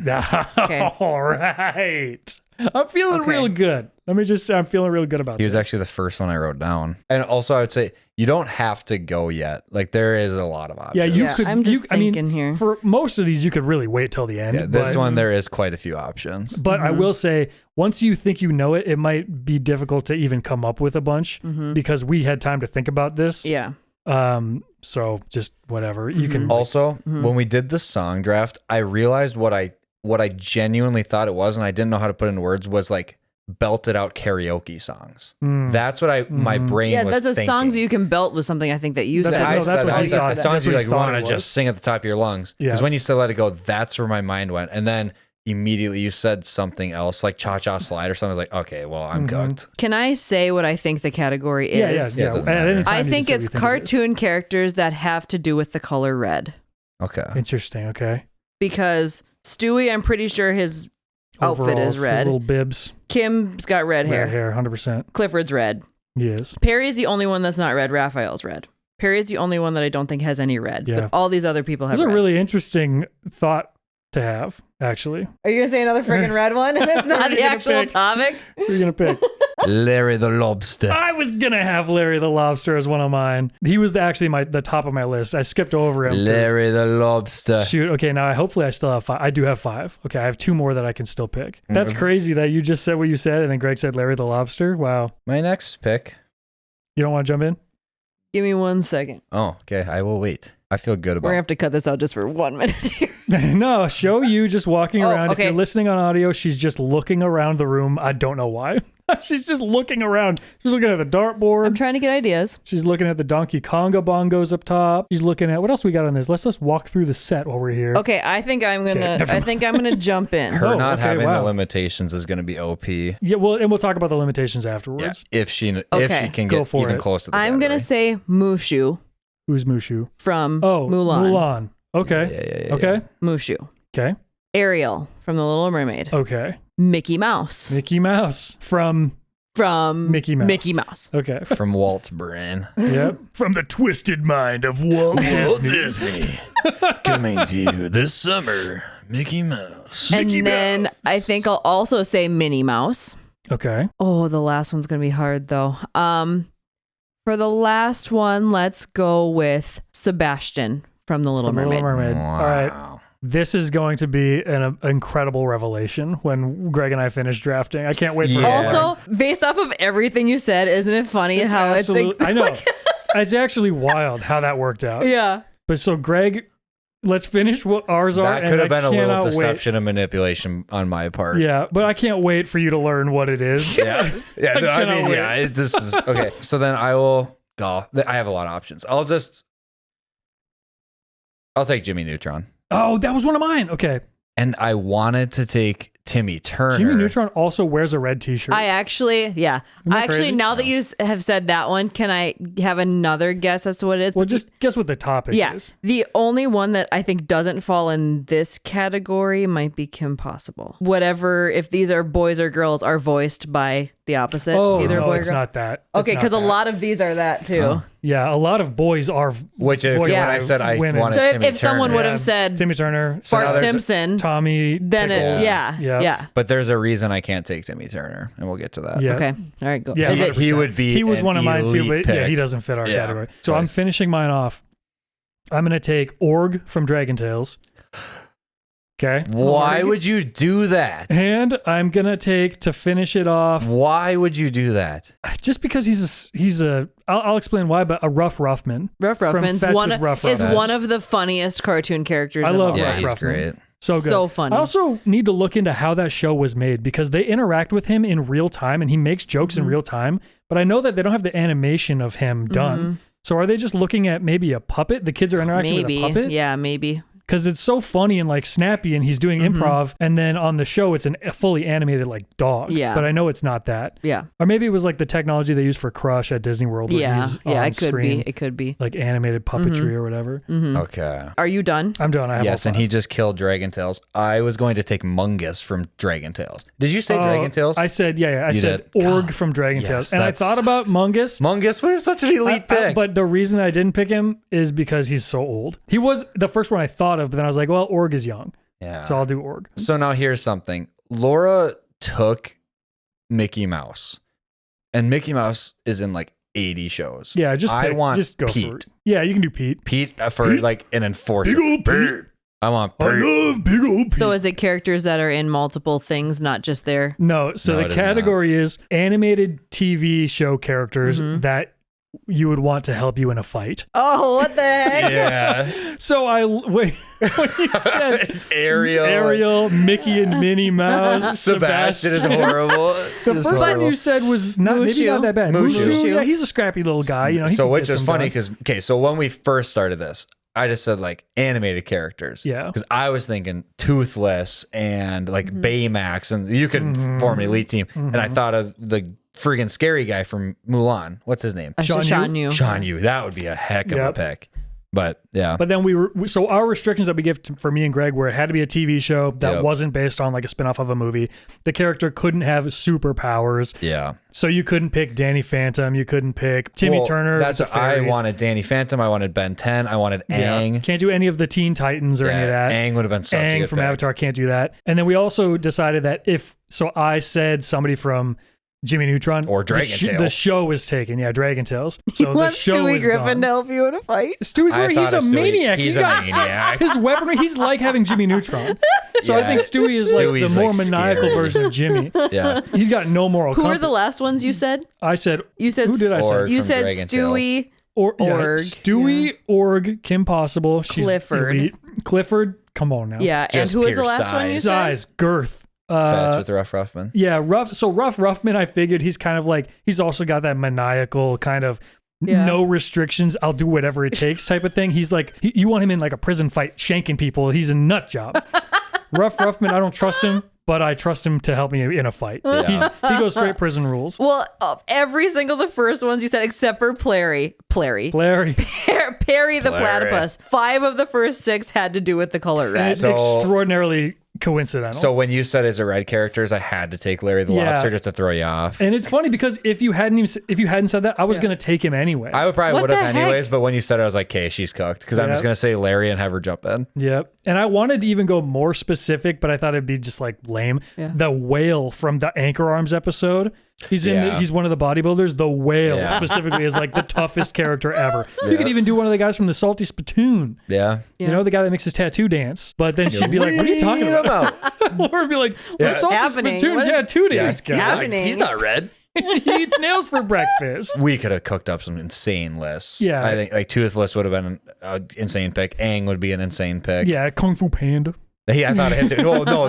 Okay. All right. I'm feeling real good. Let me just say I'm feeling real good about this. He was actually the first one I wrote down. And also I would say you don't have to go yet. There is a lot of options. Yeah, I'm just thinking here. For most of these, you could really wait till the end. Yeah, this one, there is quite a few options. But I will say, once you think you know it, it might be difficult to even come up with a bunch because we had time to think about this. Yeah. So just whatever. You can also, when we did the song draft, I realized what I genuinely thought it was, and I didn't know how to put into words, was belted out karaoke songs. That's what my brain was thinking. That's the songs that you can belt with something. I think that you said. I said songs you want to just sing at the top of your lungs. Because when you said let it go, that's where my mind went. And then immediately you said something else like Cha Cha Slide or something. I was like, okay, well, I'm cooked. Can I say what I think the category is? Yeah. I think it's cartoon characters that have to do with the color red. Okay. Interesting. Okay. Because Stewie, I'm pretty sure his outfit is red. His little bibs. Kim's got red hair. Red hair, 100%. Clifford's red. Yes. Perry's the only one that's not red. Raphael's red. Perry's the only one that I don't think has any red. Yeah. But all these other people have red. That's a really interesting thought to have, actually. Are you going to say another freaking red one? And it's not the actual topic? Who are you going to pick? Larry the Lobster. I was going to have Larry the Lobster as one of mine. He was actually the top of my list. I skipped over him. Larry the Lobster. Shoot. Okay, now hopefully I still have 5. I do have 5. Okay, I have 2 more that I can still pick. That's crazy that you just said what you said and then Greg said Larry the Lobster. Wow. My next pick. You don't want to jump in? Give me 1 second. Oh, okay. I will wait. I feel good about it. We're going to have to cut this out just for 1 minute here. No, show you just walking around. Okay. If you're listening on audio, she's just looking around the room. I don't know why. She's just looking around. She's looking at the dartboard. I'm trying to get ideas. She's looking at the Donkey Konga bongos up top. She's looking at what else we got on this. Let's walk through the set while we're here. Okay, I think I'm gonna jump in. Her not having the limitations is gonna be OP. Yeah, well, and we'll talk about the limitations afterwards. Yeah, if she can get even close to the I'm gonna say Mushu. Who's Mushu? From Mulan. Mulan. Okay. Yeah. Okay. Mushu. Okay. Ariel from The Little Mermaid. Okay. Mickey Mouse. Mickey Mouse from Mickey Mouse. Mickey Mouse. Okay. From Walt's brain. Yep. From the twisted mind of Walt Disney. Coming to you this summer, Mickey Mouse. And then I think I'll also say Minnie Mouse. Okay. Oh, the last one's gonna be hard though. For the last one, let's go with Sebastian from The Little Mermaid. Wow. All right. This is going to be an incredible revelation when Greg and I finish drafting. I can't wait for it. Also, based off of everything you said, isn't it funny how it's I know. It's actually wild how that worked out. Yeah. But so Greg, let's finish what ours are. That could have been a little deception wait. and manipulation on my part. Yeah, but I can't wait for you to learn what it is. Yeah. This is okay. So then I will go. I have a lot of options. I'll take Jimmy Neutron. Oh, that was one of mine. Okay. And I wanted to take Timmy Turner. Jimmy Neutron also wears a red t-shirt. Now that you have said that one, can I have another guess as to what it is? Well, just guess what the topic is. The only one that I think doesn't fall in this category might be Kim Possible. Whatever, if these are boys or girls, are voiced by the opposite. Either boy or it's girl. not that. Okay, because a lot of these are that too. Oh. Yeah, a lot of boys are when I said I wanted so Timmy if someone Turner, would have said Timmy Turner, Bart Simpson, Tommy, then Pickles. But there's a reason I can't take Timmy Turner, and we'll get to that. Yeah. Okay. All right, go. Yeah, he would be. He was one of mine too, but pick. he doesn't fit our category. So Nice. I'm finishing mine off. I'm gonna take Org from Dragon Tales. Okay. Why would you do that? And I'm gonna take, to finish it off, Why would you do that? just because he's a I'll explain why, but a Rough Ruffman. Rough Ruffman's Fetch one with Rough is Ruffman. one of the funniest cartoon characters. I of love all Rough time. He's Ruffman. great. So good. So funny. I also need to look into how that show was made because they interact with him in real time and he makes jokes in real time. But I know that they don't have the animation of him done. So are they just looking at maybe a puppet? The kids are interacting with a puppet? Yeah, maybe. Because it's so funny and like snappy and he's doing improv. And then on the show, it's a fully animated like dog. Yeah. But I know it's not that. Yeah. Or maybe it was like the technology they used for Crush at Disney World. Where he's on it could screen, be. It could be. like animated puppetry or whatever. Okay. Are you done? I'm done. I have Yes, all and five. he just killed Dragon Tales. I was going to take Mungus from Dragon Tales. Did you say Dragon Tales? I said, I said did? Org God. from Dragon Yes, Tales. And I that's- thought about Mungus. Mungus was such an elite pick. But the reason I didn't pick him is because he's so old. He was the first one I thought of, but then I was like, well, Org is young. Yeah. So I'll do Org. So now here's something. Laura took Mickey Mouse, and Mickey Mouse is in like 80 shows. Yeah, just go Pete. for it. Yeah, you can do Pete. Pete for Pete? like an enforcer. Big old Pete. I want I Pete. love big old Pete. So is it characters that are in multiple things, not just there? No, so No, it the is category is animated TV show characters that you would want to help you in a fight. Oh, what the heck? Yeah. So when you said Ariel, Mickey and Minnie Mouse, Sebastian is horrible. The first one you said was maybe not that bad. Mushu. Yeah, he's a scrappy little guy. You know. So which is funny because so when we first started this, I just said like animated characters. Yeah. Because I was thinking Toothless and like Baymax, and you could form an elite team. And I thought of the friggin' scary guy from Mulan. What's his name? Shan Yu. Shan Yu. That would be a heck of a pick. But yeah. But then so our restrictions that we give for me and Greg were it had to be a TV show that wasn't based on like a spinoff of a movie. The character couldn't have superpowers. Yeah. So you couldn't pick Danny Phantom. You couldn't pick Timmy Turner. That's with the I fairies. wanted Danny Phantom. I wanted Ben 10. I wanted Aang. Can't do any of the Teen Titans or any of that. Aang would have been such a Aang good from pick. Avatar can't do that. And then we also decided that I said somebody from Jimmy Neutron Or Dragon Tales. The show is taken. Yeah, Dragon Tales. So You want the show Stewie is Griffin gone. to help you in a fight? Stewie I Griffin, he's thought a of Stewie. maniac. He's a maniac. His weaponry, he's like having Jimmy Neutron. So I Yeah. think Stewie is like Stewie's, the more like, maniacal scary. version of Jimmy. Yeah. He's got no moral Who compass. were the last ones you said? I said, You said who did I say? Org You from said Dragon Stewie. Org. Org, Org, Kim Possible. She's Clifford. elite. Clifford, come on now. Yeah, and Just who was the pure last one you said? Size, girth. Fetch with Rough Ruffman. Yeah, Rough Ruffman, I figured he's kind of like, he's also got that maniacal kind of no restrictions, I'll do whatever it takes type of thing. He's like, you want him in like a prison fight, shanking people. He's a nut job. Rough Ruffman, I don't trust him, but I trust him to help me in a fight. Yeah. He goes straight prison rules. Well, every single the first ones you said, except for Plary. Larry. Perry the platypus. 5 of the first 6 had to do with the color And red. it's So- extraordinarily coincidental. So when you said it's a red characters, I had to take Larry the Yeah. Lobster just to throw you off. And it's funny because if you hadn't said that, I was going to take him anyway. I would probably What would have the heck? anyways, but when you said it, I was like, okay, she's cooked. Because I'm Yeah. just going to say Larry and have her jump in. Yep. And I wanted to even go more specific, but I thought it'd be just like lame. Yeah. The whale from the Anchor Arms episode. He's he's one of the bodybuilders. The Whale specifically is like the toughest character ever. You could even do one of the guys from the Salty Spittoon. Yeah. You know, the guy that makes his tattoo dance. But then she'd be like, what are you talking about? Laura would be like, the Salty Spittoon tattoo dance guy. He's not red. He eats nails for breakfast. We could have cooked up some insane lists. Yeah. I think like Toothless would have been an insane pick. Aang would be an insane pick. Yeah, Kung Fu Panda. Yeah, I thought I had to. Oh no,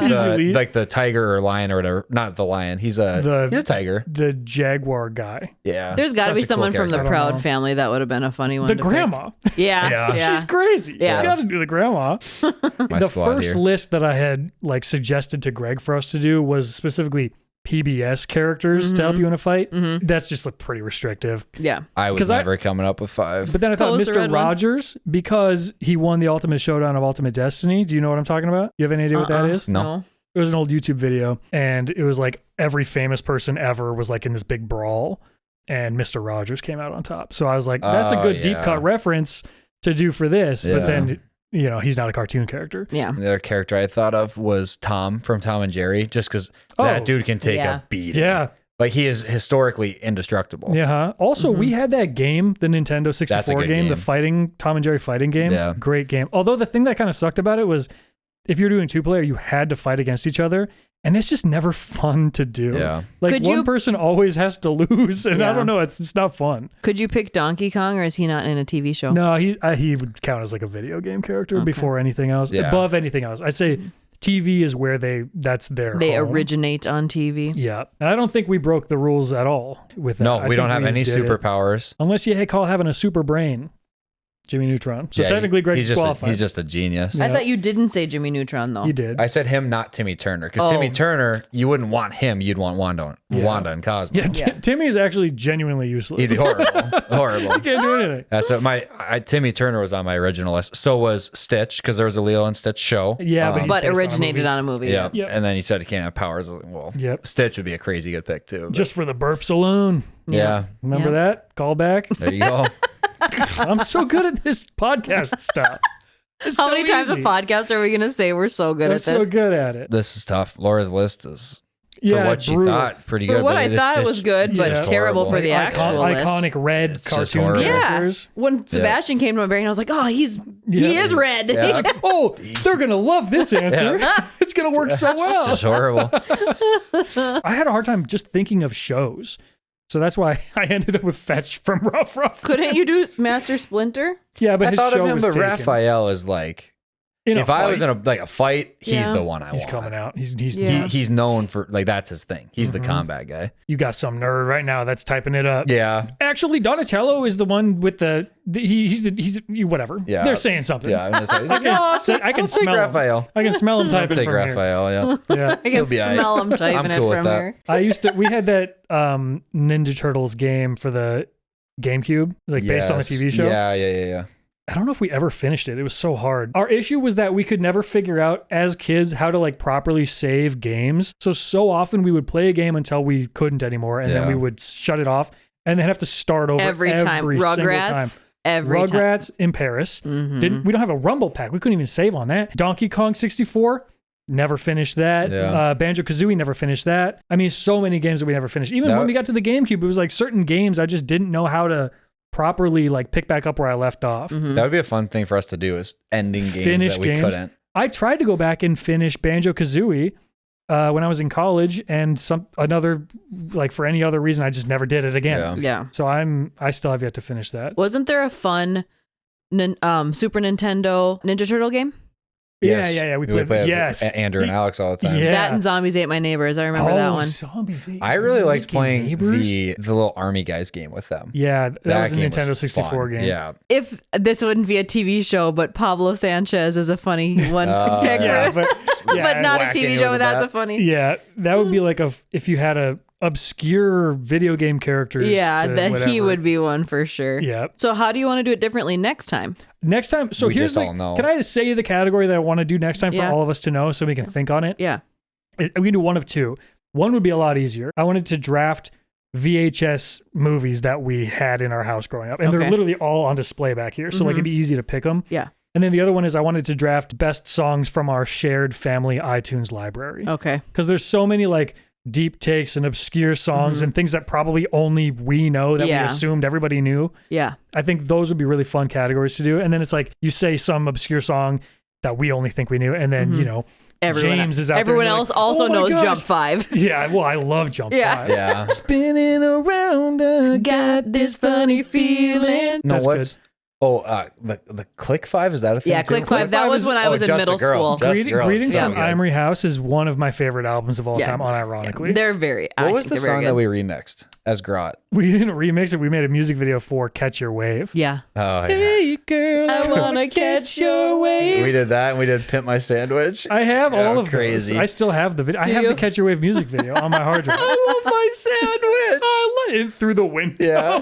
like the tiger or lion or whatever. Not the lion. He's a tiger. The jaguar guy. Yeah. There's got to be someone from the Proud family that would have been a funny one. The grandma. Yeah. She's crazy. Yeah. You got to do the grandma. The first list that I had like suggested to Greg for us to do was specifically PBS characters to help you in a fight. That's just like pretty restrictive. Yeah. I was never coming up with 5. But then I thought Mr. Rogers, because he won the Ultimate Showdown of Ultimate Destiny. Do you know what I'm talking about? You have any idea what that is? No. It was an old YouTube video, and it was like every famous person ever was like in this big brawl, and Mr. Rogers came out on top. So I was like, that's a good deep cut reference to do for this. But then, you know, he's not a cartoon character. Yeah. The other character I thought of was Tom from Tom and Jerry, just because that dude can take a beating. Yeah. Like he is historically indestructible. Yeah. Also, we had that game, the Nintendo 64 game, the fighting Tom and Jerry fighting game. Yeah. Great game. Although the thing that kind of sucked about it was if you're doing 2-player, you had to fight against each other. And it's just never fun to do. Yeah. Like one person always has to lose. And I don't know, it's not fun. Could you pick Donkey Kong, or is he not in a TV show? No, he would count as like a video game character before anything else. Yeah. Above anything else. I'd say TV is where that's their They home. originate on TV. Yeah. And I don't think we broke the rules at all with that. No, we don't have any superpowers. Unless you call having a super brain. Jimmy Neutron. So technically Greg's disqualified. He's just a genius. Yeah. I thought you didn't say Jimmy Neutron, though. You did. I said him, not Timmy Turner. Because Timmy Turner, you wouldn't want him. You'd want Wanda and Cosmo. Yeah, Timmy is actually genuinely useless. He'd be horrible. Horrible. He can't do anything. So Timmy Turner was on my original list. So was Stitch, because there was a Lilo and Stitch show. Yeah, but originated on a movie. Yeah. Yep. And then he said he can't have powers. Well, Stitch would be a crazy good pick, too. Just for the burps alone. Yeah. Remember that? Call back? There you go. I'm so good at this podcast stuff. How many times a podcast are we going to say we're so good at this? I'm so good at it. This is tough. Laura's list is, for what she thought, pretty good. For what I thought was good, but terrible for the actual list. Iconic red cartoon characters. Yeah. When Sebastian came to my brain, I was like, oh, he is red. Yeah. Oh, they're going to love this answer. It's going to work so well. It's just horrible. I had a hard time just thinking of shows. So that's why I ended up with Fetch from Ruff Ruff. Couldn't you do Master Splinter? Yeah, but I his thought show of him, was but taken. Raphael is like, if I was in a fight, he's the one I want. He's coming out. He's known for, like, that's his thing. He's the combat guy. You got some nerd right now that's typing it up. Yeah. Actually, Donatello is the one with he's whatever. Yeah. They're saying something. Yeah, I'm gonna say, I can smell Raphael. Him. I can smell him typing take from Raphael, here. Yeah. I can smell him typing it from here. We had that Ninja Turtles game for the GameCube, based on the TV show. Yeah. I don't know if we ever finished it. It was so hard. Our issue was that we could never figure out as kids how to properly save games. So often we would play a game until we couldn't anymore, and then we would shut it off and then have to start over every time. Rugrats. Rugrats in Paris. Mm-hmm. We don't have a Rumble Pack. We couldn't even save on that. Donkey Kong 64. Never finished that. Yeah. Banjo-Kazooie, never finished that. I mean, so many games that we never finished. Even when we got to the GameCube, it was certain games I just didn't know how to properly pick back up where I left off. Mm-hmm. That would be a fun thing for us to do, is ending games that we couldn't. I tried to go back and finish Banjo-Kazooie when I was in college, and for any other reason, I just never did it again. Yeah. So I still have yet to finish that. Wasn't there a fun Super Nintendo Ninja Turtle game? Yes. Yeah. We played with Andrew and Alex all the time. Yeah. That and Zombies Ate My Neighbors. I remember that one. Zombies Ate I really liked playing Neighbors? the little army guys game with them. Yeah, that was a game Nintendo 64 fun. game. Yeah. If this wouldn't be a TV show, but Pablo Sanchez is a funny one. But not a TV show, but that's a funny. Yeah, that would be if you had a obscure video game characters. Yeah, he would be one for sure. Yeah. So how do you want to do it differently next time? So here's can I say the category that I want to do next time for all of us to know so we can think on it? Yeah. We can do one of two. One would be a lot easier. I wanted to draft VHS movies that we had in our house growing up. And they're literally all on display back here. So it'd be easy to pick them. Yeah. And then the other one is I wanted to draft best songs from our shared family iTunes library. Okay. Because there's so many deep takes and obscure songs and things that probably only we know that we assumed everybody knew. Yeah. I think those would be really fun categories to do. And then it's like you say some obscure song that we only think we knew, and then James is out there. Everyone else also knows Jump 5. Yeah, well, I love Jump 5. Yeah. Spinning around, I got this funny feeling. No, That's what's good. the Click 5, is that a thing? Yeah, too? Click 5. That was when I was in Just a middle Girl. school. Just Girls. Greetings So from good. Emery House is one of my favorite albums of all time, unironically. They're very. What I was think the they're very song that good. we remixed as Grot? We didn't remix it. We made a music video for Catch Your Wave. Yeah. Oh, yeah. Hey, girl, I wanna catch your wave. We did that, and we did Pimp My Sandwich. I have That all was of crazy. those. I still have the video. I have the Catch Your Wave music video on my hard drive. I love my sandwich. I let it through the window. Yeah.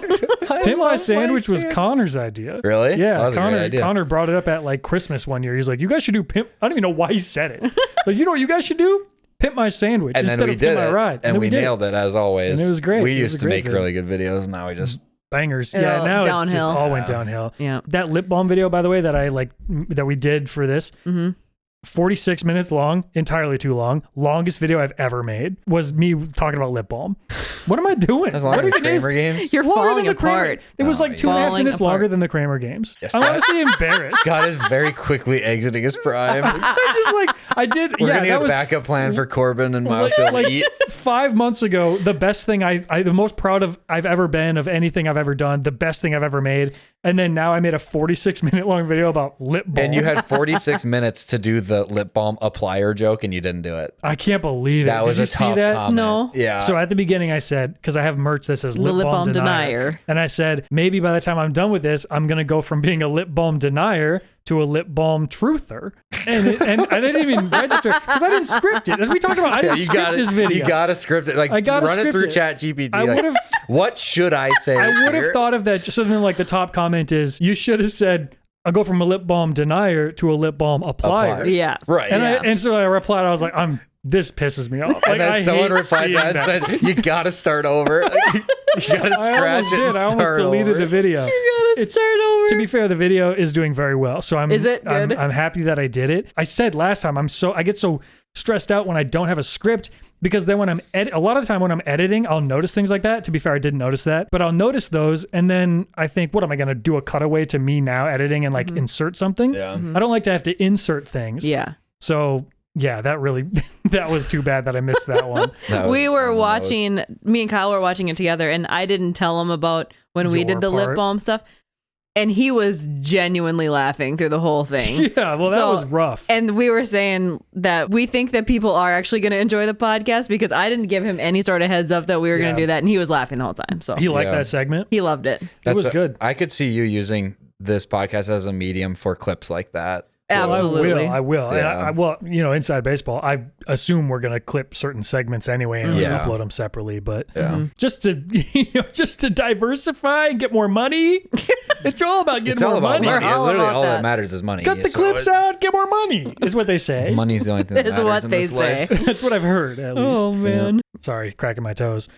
Pimp My Sandwich was Connor's idea. Really? Yeah, That was a great Connor. idea. Connor brought it up at like Christmas one year. He's like, "You guys should do Pimp." I don't even know why he said it. But you know what you guys should do? Pimp My Sandwich And instead then we of did Pimp My it, Ride. and then we did nailed it as always. And it was great. We It was used a to great make video. really good videos. Now we just Bangers. It Yeah, all now it downhill. just all went downhill. Yeah. That lip balm video, by the way, that we did for this, 46 minutes long, entirely too long. Longest video I've ever made was me talking about lip balm. What am I doing? as long What as even is- Cramer games. You're Longer falling than the Cramer- apart. It was Oh, like yeah. 2.5 Falling minutes apart. longer than the Kramer games. Yes, I'm Scott. honestly embarrassed. Scott is very quickly exiting his prime. I just like I did. We're yeah, gonna that get a was backup plan for Corbin and Miles to be able like to eat. 5 months ago. The best thing the most proud of I've ever been of anything I've ever done. The best thing I've ever made. And then now I made a 46-minute long video about lip balm. And you had 46 minutes to do the lip balm applier joke, and you didn't do it. I can't believe it. That was Did a you see tough that? comment. No. Yeah. So at the beginning, I said, because I have merch that says lip balm denier. And I said, maybe by the time I'm done with this, I'm going to go from being a lip balm denier to a lip balm truther. And I didn't even register because I didn't script it. As we talked about, I didn't script this video. You got to script it. Like, I gotta run it through script it. ChatGPT. I Like, would've- what should I say? I would have here? thought of that. So then, like, the top comment is, you should have said, I'll go from a lip balm denier to a lip balm applier. Applier. Yeah. Right. And so I replied, I was like, this pisses me off. And Like, then I someone hate replied seeing to that and said, you got to start over. You got to scratch it and I almost start deleted over. the video. Gotta start over. To be fair, the video is doing very well. So Is it good? I'm happy that I did it. I said last time, I get so stressed out when I don't have a script because then when a lot of the time when I'm editing, I'll notice things like that. To be fair, I didn't notice that, but I'll notice those. And then I think, what am I going to do? A cutaway to me now editing and like insert something? Yeah. I don't like to have to insert things. Yeah. So yeah, that really, that was too bad that I missed that one. That was We were on the nose. watching, me and Kyle were watching it together, and I didn't tell him about when we Your did the lip part. balm stuff. And he was genuinely laughing through the whole thing. Yeah, well, that So- was rough. And we were saying that we think that people are actually going to enjoy the podcast because I didn't give him any sort of heads up that we were going Yeah. to do that. And he was laughing the whole time. So He liked Yeah. that segment. he loved it. It was good. I could see you using this podcast as a medium for clips like that. too. Absolutely. I will. And Yeah. I well, inside baseball, I assume we're going to clip certain segments anyway and Yeah. upload them separately. But Yeah. just to just to diversify and get more money, it's all about getting It's all more about money. money. We're all Literally, about all that that. matters is money. Cut the So clips out, get more money, is what they say. Money's the only thing that Is matters what in they this say. life. That's what I've heard, at least. Oh, man. Sorry, cracking my toes.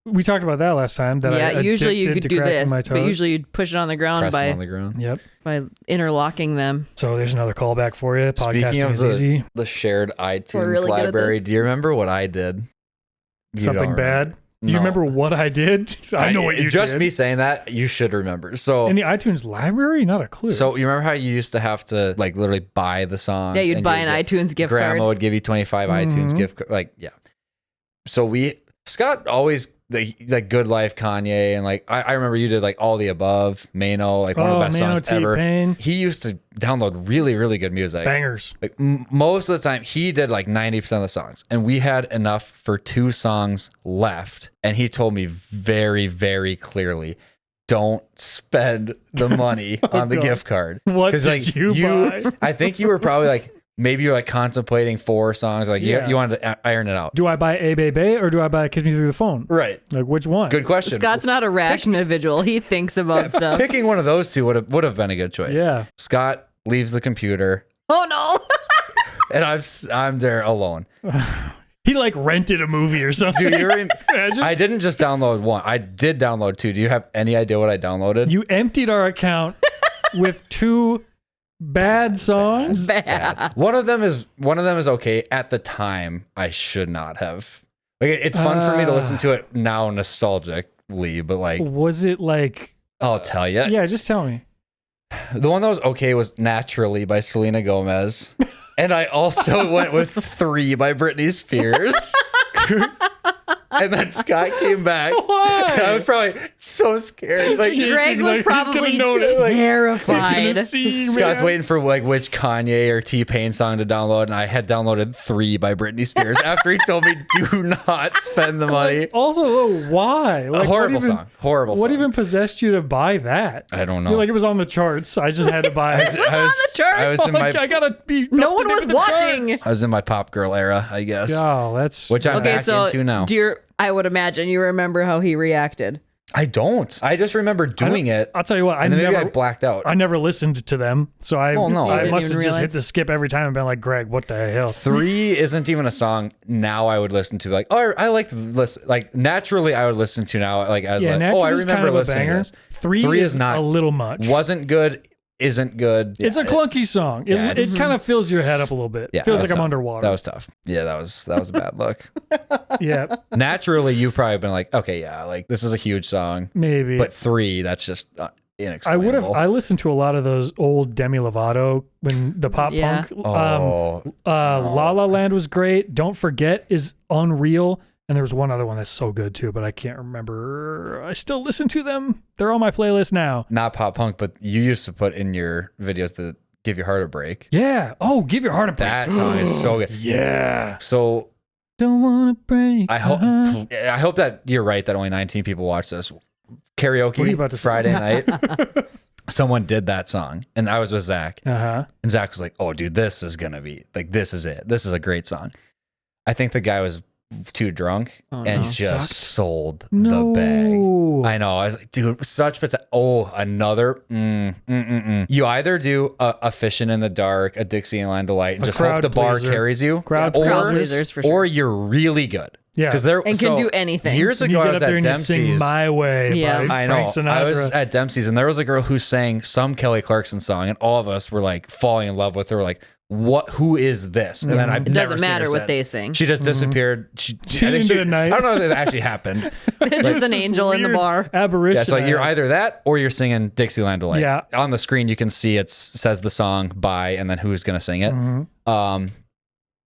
We talked about that last time. That Yeah, I usually you addicted could to do cracking this, my but toes. usually you'd push it on the ground Press them by on the ground. Yep. by interlocking them. So there's another callback for you. Speaking Podcasting of is easy. the shared iTunes really good at library, this. do you remember what I did? You Something don't bad. remember. Do you No. remember what I did? I know what you Just did. me saying that, you should remember. So, In the iTunes library? Not a clue. so you remember how you used to have to like literally buy the songs? Yeah, you'd and buy you an would iTunes gift Grandma card. would give you 25 iTunes gift card. Like, yeah. So Scott always like Good Life Kanye and like I remember you did like All the Above, Mano, like one of the best Mano songs ever. T-Pain. He used to download really, really good music. Bangers. Like most of the time, he did like 90% of the songs, and we had enough for 2 songs left. And he told me very, very clearly, don't spend the money on the God. gift card. What 'Cause, did you buy? I think you were probably like, maybe you're like contemplating 4 songs. Like Yeah. you wanted to iron it out. Do I buy A Baby or do I buy Kiss Me Through the Phone? Right. Like which one? Good question. Scott's not a rash individual. He thinks about stuff. Picking one of those 2 would have been a good choice. Yeah. Scott leaves the computer, Oh no. and I'm there alone. He like rented a movie or something. Do you Imagine. I didn't just download 1. I did download 2. Do you have any idea what I downloaded? You emptied our account with 2 Bad songs. Bad. One of them is okay. At the time, I should not have. Like, it's fun for me to listen to it now nostalgically, but like, was it like? I'll tell you. Yeah, just tell me. The one that was okay was Naturally by Selena Gomez. And I also went with 3 by Britney Spears. And then Scott came back. Why? And I was probably so scared. Like, Greg was he's probably gonna notice. terrified. Scott's waiting for like which Kanye or T-Pain song to download, and I had downloaded 3 by Britney Spears after he told me do not spend the money. Also, why? Like, Horrible song. What even possessed you to buy that? I don't know. You're like, it was on the charts. I just had to buy it. It was on the charts. I was in Like, my I gotta be. No one was watching. I was in my pop girl era, I guess. Oh, that's Which I'm Okay, back so into now. I would imagine you remember how he reacted. I don't. I just remember doing it. I'll tell you what. And then maybe I blacked out. I never listened to them, so I Oh, no. I You must didn't have just realize? hit the skip every time and been like, Greg, what the hell? 3 isn't even a song now I would listen to. Like, oh, I like to listen. Like, Naturally, I would listen to now. Like, as like, oh, I Naturally's remember kind of a listening to banger. this. 3 is not a little much. Wasn't good. Isn't good. It's a clunky song. It, Yeah, it it's- kind of fills your head up a little bit. Yeah, Feels that like was I'm tough. underwater. That was tough. Yeah, that was a bad look. Yeah, Naturally, you've probably been like, okay, yeah, like this is a huge song. maybe. But 3, that's just I inexplainable. listened to a lot of those old Demi Lovato when the pop Yeah. punk. La La Land was great. Don't Forget is unreal. And there was one other one that's so good too, but I can't remember. I still listen to them. They're on my playlist now. Not pop punk, but you used to put in your videos the Give Your Heart a Break. Yeah. Oh, Give Your Heart a Break. That song is so good. Yeah. So Don't wanna break. I hope that you're right that only 19 people watch this. What are you Karaoke about to say? Friday night. Someone did that song, and I was with Zach. Uh-huh. And Zach was like, "Oh, dude, this is gonna be like, this is it. This is a great song." I think the guy was too drunk and no. just Sucked. sold No. the bag. I know. I was like, dude, such potential. Oh, another. You either do a Fishing in the Dark, a Dixieland Delight, and A just hope crowd the bar pleaser. carries you, Crowd pleasers for sure. or you're really good. Yeah. because there And can do anything. Years And you ago, I get was up there at and you sing Dempsey's. My Way Yeah. by I know. Frank Sinatra. I was at Dempsey's, and there was a girl who sang some Kelly Clarkson song, and all of us were like falling in love with her. Like, what? Who is this? And then I've It never doesn't seen matter her what since. they sing. She just disappeared. She I think into the night. I don't know if that actually happened. Just an This angel in the weird bar. Apparition. Yeah, so like you're either that or you're singing Dixieland Delight. Yeah. On the screen, you can see it says the song by and then who's going to sing it.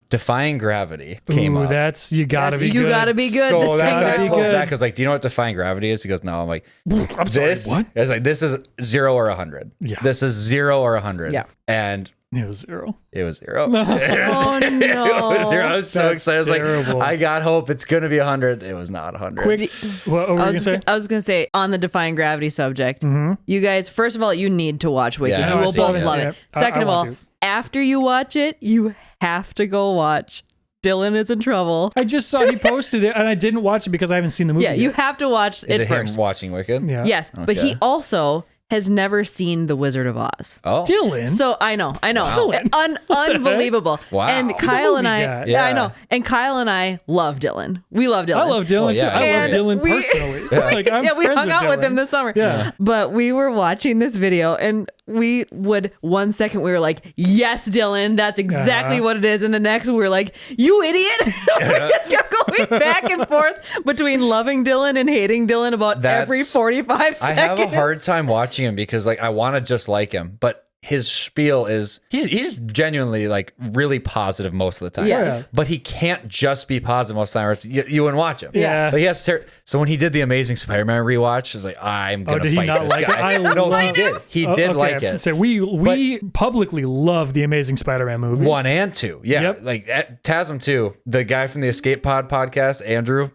Defying Gravity came up. That's you gotta be good. You gotta be good. So to that's sing what I that. told good. Zach. I was like, "Do you know what Defying Gravity is?" He goes, "No." I'm like, I'm sorry, "This." what? I was like, "This is 0 or 100. Yeah. This is 0 or 100." Yeah. And It was 0. it was 0. Oh, no. It was 0. I was so That's excited. I was terrible. like, I got hope it's gonna be 100. It was not 100. Quick. What were you gonna say? I was gonna say on the Defying Gravity subject, you guys, first of all, you need to watch Wicked. Yeah, you I will see it, both yeah. love Yeah. it. Second I of all, want to. after you watch it, you have to go watch Dylan is in Trouble. I just saw he posted it and I didn't watch it because I haven't seen the movie. Yeah, you yet. have to watch Is it it him first. watching Wicked? Yeah. Yes, but he Okay. also has never seen The Wizard of Oz. Oh. Dylan. So I know, Dylan. unbelievable. Wow. And He's a Kyle and movie I, guy. yeah, I Yeah. know. And Kyle and I love Dylan. We love Dylan. I love Dylan Well, too. yeah, I and love Dylan we- personally. Like, I'm yeah, we friends hung out with Dylan. him this summer. Yeah. But we were watching this video and we would 1 second we were like, yes, Dylan, that's exactly what it is. And the next we were like, you idiot. We just kept going back and forth between loving Dylan and hating Dylan about every 45 seconds. I have a hard time watching him because like I want to just like him, but his spiel is he's genuinely like really positive most of the time. Yeah. But he can't just be positive most of the time or else you wouldn't watch him. Yeah. Like he has so when he did the Amazing Spider-Man rewatch, I was like, I'm gonna did he fight not this like it? guy. I No, he love- did. He Oh, did okay. like it. So we publicly love the Amazing Spider-Man movies. 1 and 2. Yeah. Yep. Like at TASM 2, the guy from the Escape Pod podcast, Andrew,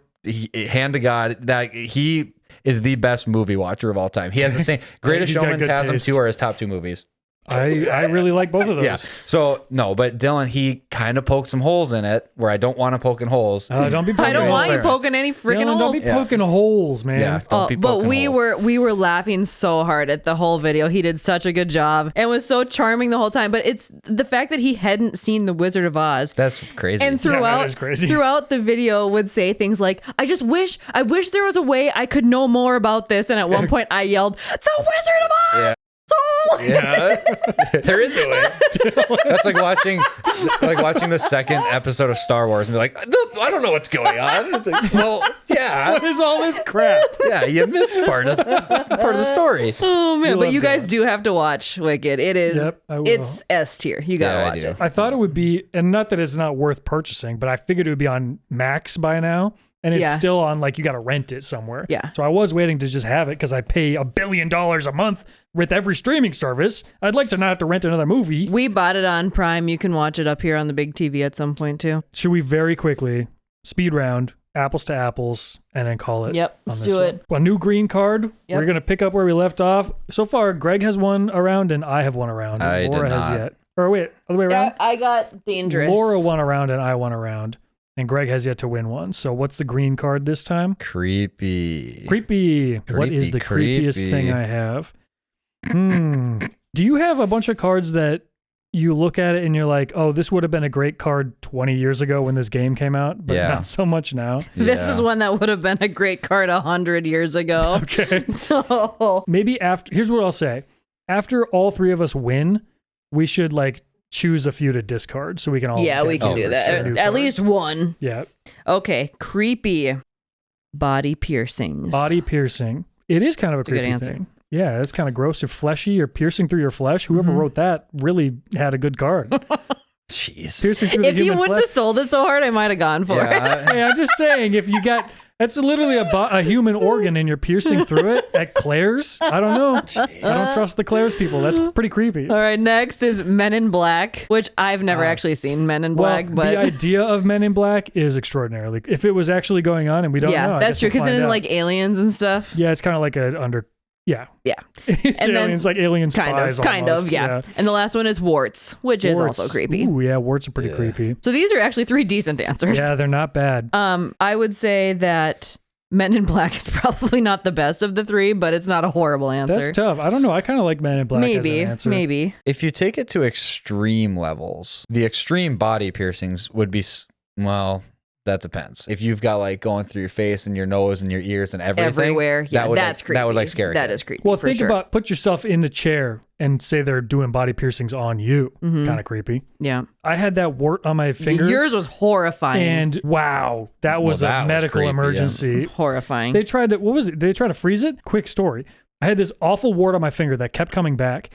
hand to God, that he is the best movie watcher of all time. He has the same Greatest He's got Showman, good TASM taste. 2 are his top 2 movies. I really like both of those. Yeah. So no, but Dylan, he kind of poked some holes in it where I don't want to poke in holes. Don't be poking I don't holes want you there. poking any freaking Dylan, holes. don't be poking holes, man. Yeah. Don't be But poking we holes. were laughing so hard at the whole video. He did such a good job and was so charming the whole time. But it's the fact that he hadn't seen The Wizard of Oz. That's crazy. And that is crazy. throughout the video would say things like, I wish there was a way I could know more about this. And at one point I yelled, The Wizard of Oz! Yeah. Yeah, there is a way. That's like watching the second episode of Star Wars and be like, I don't know what's going on. It's like, well, yeah. What is all this crap? Yeah, you missed part of the story. Oh man, but you guys that. do have to watch Wicked. It is. Yep, I will. It's S tier. You gotta Yeah, I watch do. it. I thought it would be, and not that it's not worth purchasing, but I figured it would be on Max by now. And it's Yeah. still on, like, you got to rent it somewhere. Yeah. So I was waiting to just have it because I pay $1 billion a month with every streaming service. I'd like to not have to rent another movie. We bought it on Prime. You can watch it up here on the big TV at some point too. Should we very quickly speed round, apples to apples, and then call it? Yep, on let's this do one? it. A new green card. Yep. We're going to pick up where we left off. So far, Greg has won a round and I have won a round. And I did Laura has not. yet. Or wait, other way around? I got dangerous. Laura won a round and I won a round. And Greg has yet to win one. So what's the green card this time? Creepy. Creepy. What is the creepiest creepy. thing I have? Do you have a bunch of cards that you look at it and you're like, oh, this would have been a great card 20 years ago when this game came out, but Yeah. not so much now? This Yeah. is one that would have been a great card 100 years ago. Okay. So Maybe after, here's what I'll say. After all three of us win, we should like choose a few to discard so we can all yeah, we get can Oh, do for that. sure. At least one. Yeah. Okay, creepy body piercings. Body piercing. It is kind of a a good creepy answer. thing. Yeah, that's kind of gross. Or fleshy or piercing through your flesh. Whoever wrote that really had a good card. Jeez. Piercing through the If you human wouldn't flesh. have sold it so hard, I might have gone for it. Yeah. Hey, I'm just saying, if you got, that's literally a human organ and you're piercing through it at Claire's. I don't know. I don't trust the Claire's people. That's pretty creepy. All right, next is Men in Black, which I've never actually seen Men in Well, Black, but the idea of Men in Black is extraordinary. If it was actually going on and we don't know, yeah, I that's guess true. we'll Because find then out. like aliens and stuff. Yeah, it's kind of like yeah. It's And then- aliens, like alien spies Kind almost. of, yeah. And the last one is Warts, which is Warts. also creepy. Ooh, yeah, warts are pretty creepy. So these are actually three decent answers. Yeah, they're not bad. I would say that Men in Black is probably not the best of the three, but it's not a horrible answer. That's tough. I don't know. I kind of like Men in Black as an answer. Maybe. If you take it to extreme levels, the extreme body piercings would be, well, that depends. If you've got like going through your face and your nose and your ears and everything. Everywhere. Yeah, that's creepy. That would like scare That you. is creepy. Well, for think sure. about, put yourself in the chair and say they're doing body piercings on you. Mm-hmm. Kind of creepy. Yeah. I had that wart on my finger. Yours was horrifying. And wow, that was that a was medical creepy, yeah. emergency. horrifying. They tried to, what was it? They tried to freeze it? Quick story. I had this awful wart on my finger that kept coming back.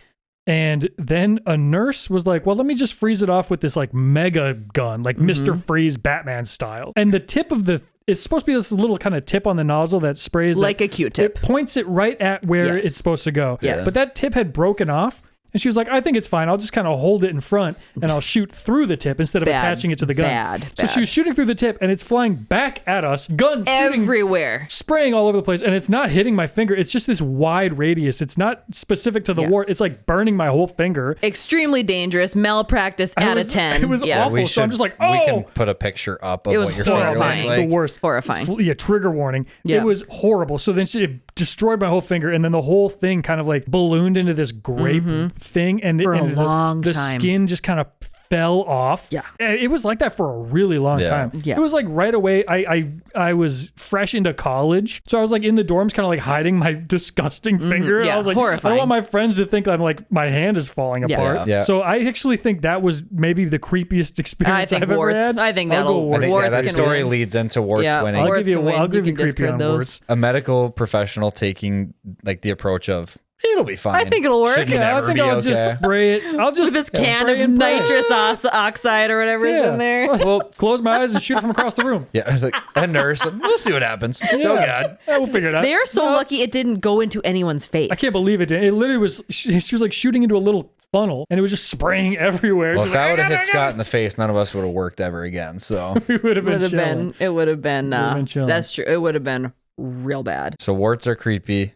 And then a nurse was like, well, let me just freeze it off with this like mega gun, like Mr. Freeze Batman style. And the tip of it's supposed to be this little kind of tip on the nozzle that sprays. like a It Q-tip. points it right at where Yes. it's supposed to go. Yes. But that tip had broken off. And she was like, I think it's fine. I'll just kind of hold it in front and I'll shoot through the tip instead of Bad. attaching it to the gun. Bad. So she was shooting through the tip and it's flying back at us. Gun shooting, Everywhere. spraying all over the place. And it's not hitting my finger. It's just this wide radius. It's not specific to the Yeah. wart. It's like burning my whole finger. Extremely dangerous. Malpractice out of 10. It was yeah. awful. So I'm just like, oh. We can put a picture up of It was what your finger horrifying. looks It's like. the worst. Horrifying. Yeah, trigger warning. Yeah. It was horrible. So then it destroyed my whole finger, and then the whole thing kind of like ballooned into this grape thing, and For a and long the time. skin just kind of fell off. Yeah. It was like that for a really long Yeah. time. Yeah. It was like right away. I was fresh into college, so I was like in the dorms, kind of like hiding my disgusting finger. Yeah, I was like, I horrifying. don't want my friends to think I'm like my hand is falling Yeah. apart. Yeah. So I actually think that was maybe the creepiest experience I think I've warts. ever had. I think I'll that'll- go warts. I think Warts that can story win. leads into warts Yeah, winning. I'll warts give you can win. I'll give You you can creepy discard on those. warts. A medical professional taking like the approach of it'll be fine. I think it'll work. Should Yeah, never I think be I'll okay. just spray it. I'll just With this can spray of and pray. nitrous oxide or whatever is in there. Well, close my eyes and shoot it from across the room. Yeah, like a nurse. We'll see what happens. Oh God. Yeah, we'll figure it out. They are so lucky it didn't go into anyone's face. I can't believe it. It literally was. She was like shooting into a little funnel, and it was just spraying everywhere. Well, She's if that like, would have "I hit got it, Scott in the face, none of us would have worked ever again. So, we would have been chilling. It would have been. been chilling. That's true. It would have been real bad. so warts are creepy.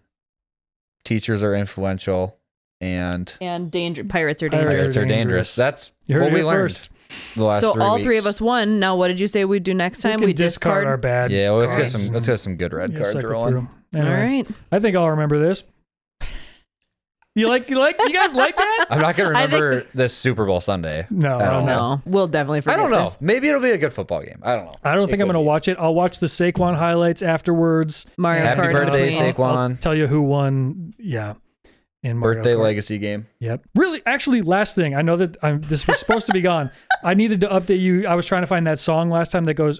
Teachers are influential, and And pirates are Pirates dangerous. pirates are dangerous. dangerous. That's You heard what it we here learned first. the last So 3 all weeks. three of us won. Now, what did you say we'd do next time? We We discard our bad. Yeah, well, let's get cards. some good red Yeah, cards cycle rolling. through. All Anyway, right. I think I'll remember this. You guys like that? I'm not gonna I think remember this Super Bowl Sunday. No, at I don't all. know. No, we'll definitely I forget don't know. this. Maybe it'll be a good football game. I don't know. I don't think I'm could going to be. watch it. I'll watch the Saquon highlights afterwards. Mario And, Happy Kart birthday, between. Saquon. I'll tell you who won. Yeah. in Mario Birthday Kart. legacy game. Yep. Really, actually, last thing. I know that this was supposed to be gone. I needed to update you. I was trying to find that song last time that goes,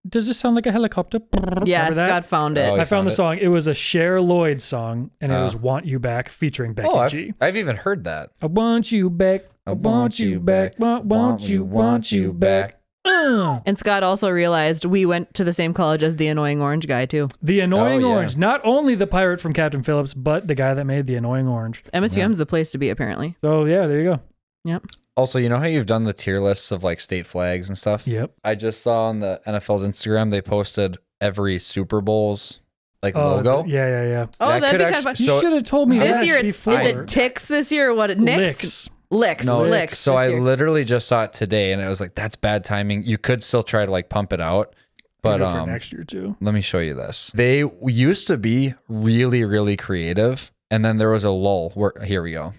does this sound like a helicopter? Yeah, Remember that? Scott found it. Oh, I found the it. song. It was a Cher Lloyd song, and it was Want You Back featuring Becky G. I've even heard that. I want you back. I want you back. Want you back. And Scott also realized we went to the same college as the annoying orange guy too. The Annoying Oh, yeah. Orange. Not only the pirate from Captain Phillips, but the guy that made The Annoying Orange. MSUM's the place to be, apparently. So, yeah, there you go. Yep. Also, you know how you've done the tier lists of like state flags and stuff? Yep. I just saw on the NFL's Instagram, they posted every Super Bowl's like logo. Yeah. Oh, That that'd could be kind actually- of fun. You So- should have told me This that year, before. is it Ticks this year or what? Nicks? Licks. Licks. No, Licks. so this I year. literally just saw it today, and it was like, that's bad timing. You could still try to like pump it out, but Maybe for next year too. let me show you this. They used to be really, really creative, and then there was a lull. Where here we go.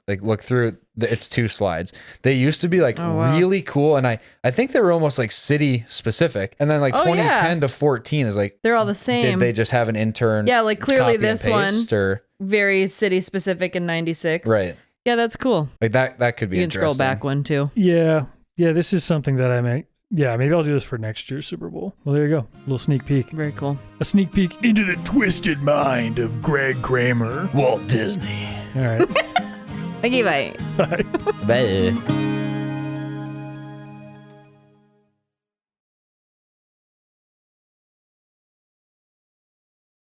Like look through. It's 2 slides. They used to be like really cool, and I think they were almost like city specific. And then like 2010 to 14 is like They're all the same. Did they just have an intern? Yeah, like clearly copy and this one paste, or very city specific in 96. right? Yeah, that's cool. Like that could be. You can scroll interesting. back one too. Yeah. This is something that I may. Yeah, maybe I'll do this for next year's Super Bowl. Well, there you go. A little sneak peek. Very cool. A sneak peek into the twisted mind of Greg Cramer. Walt Disney. All right. Thank you, bye. Bye. Bye.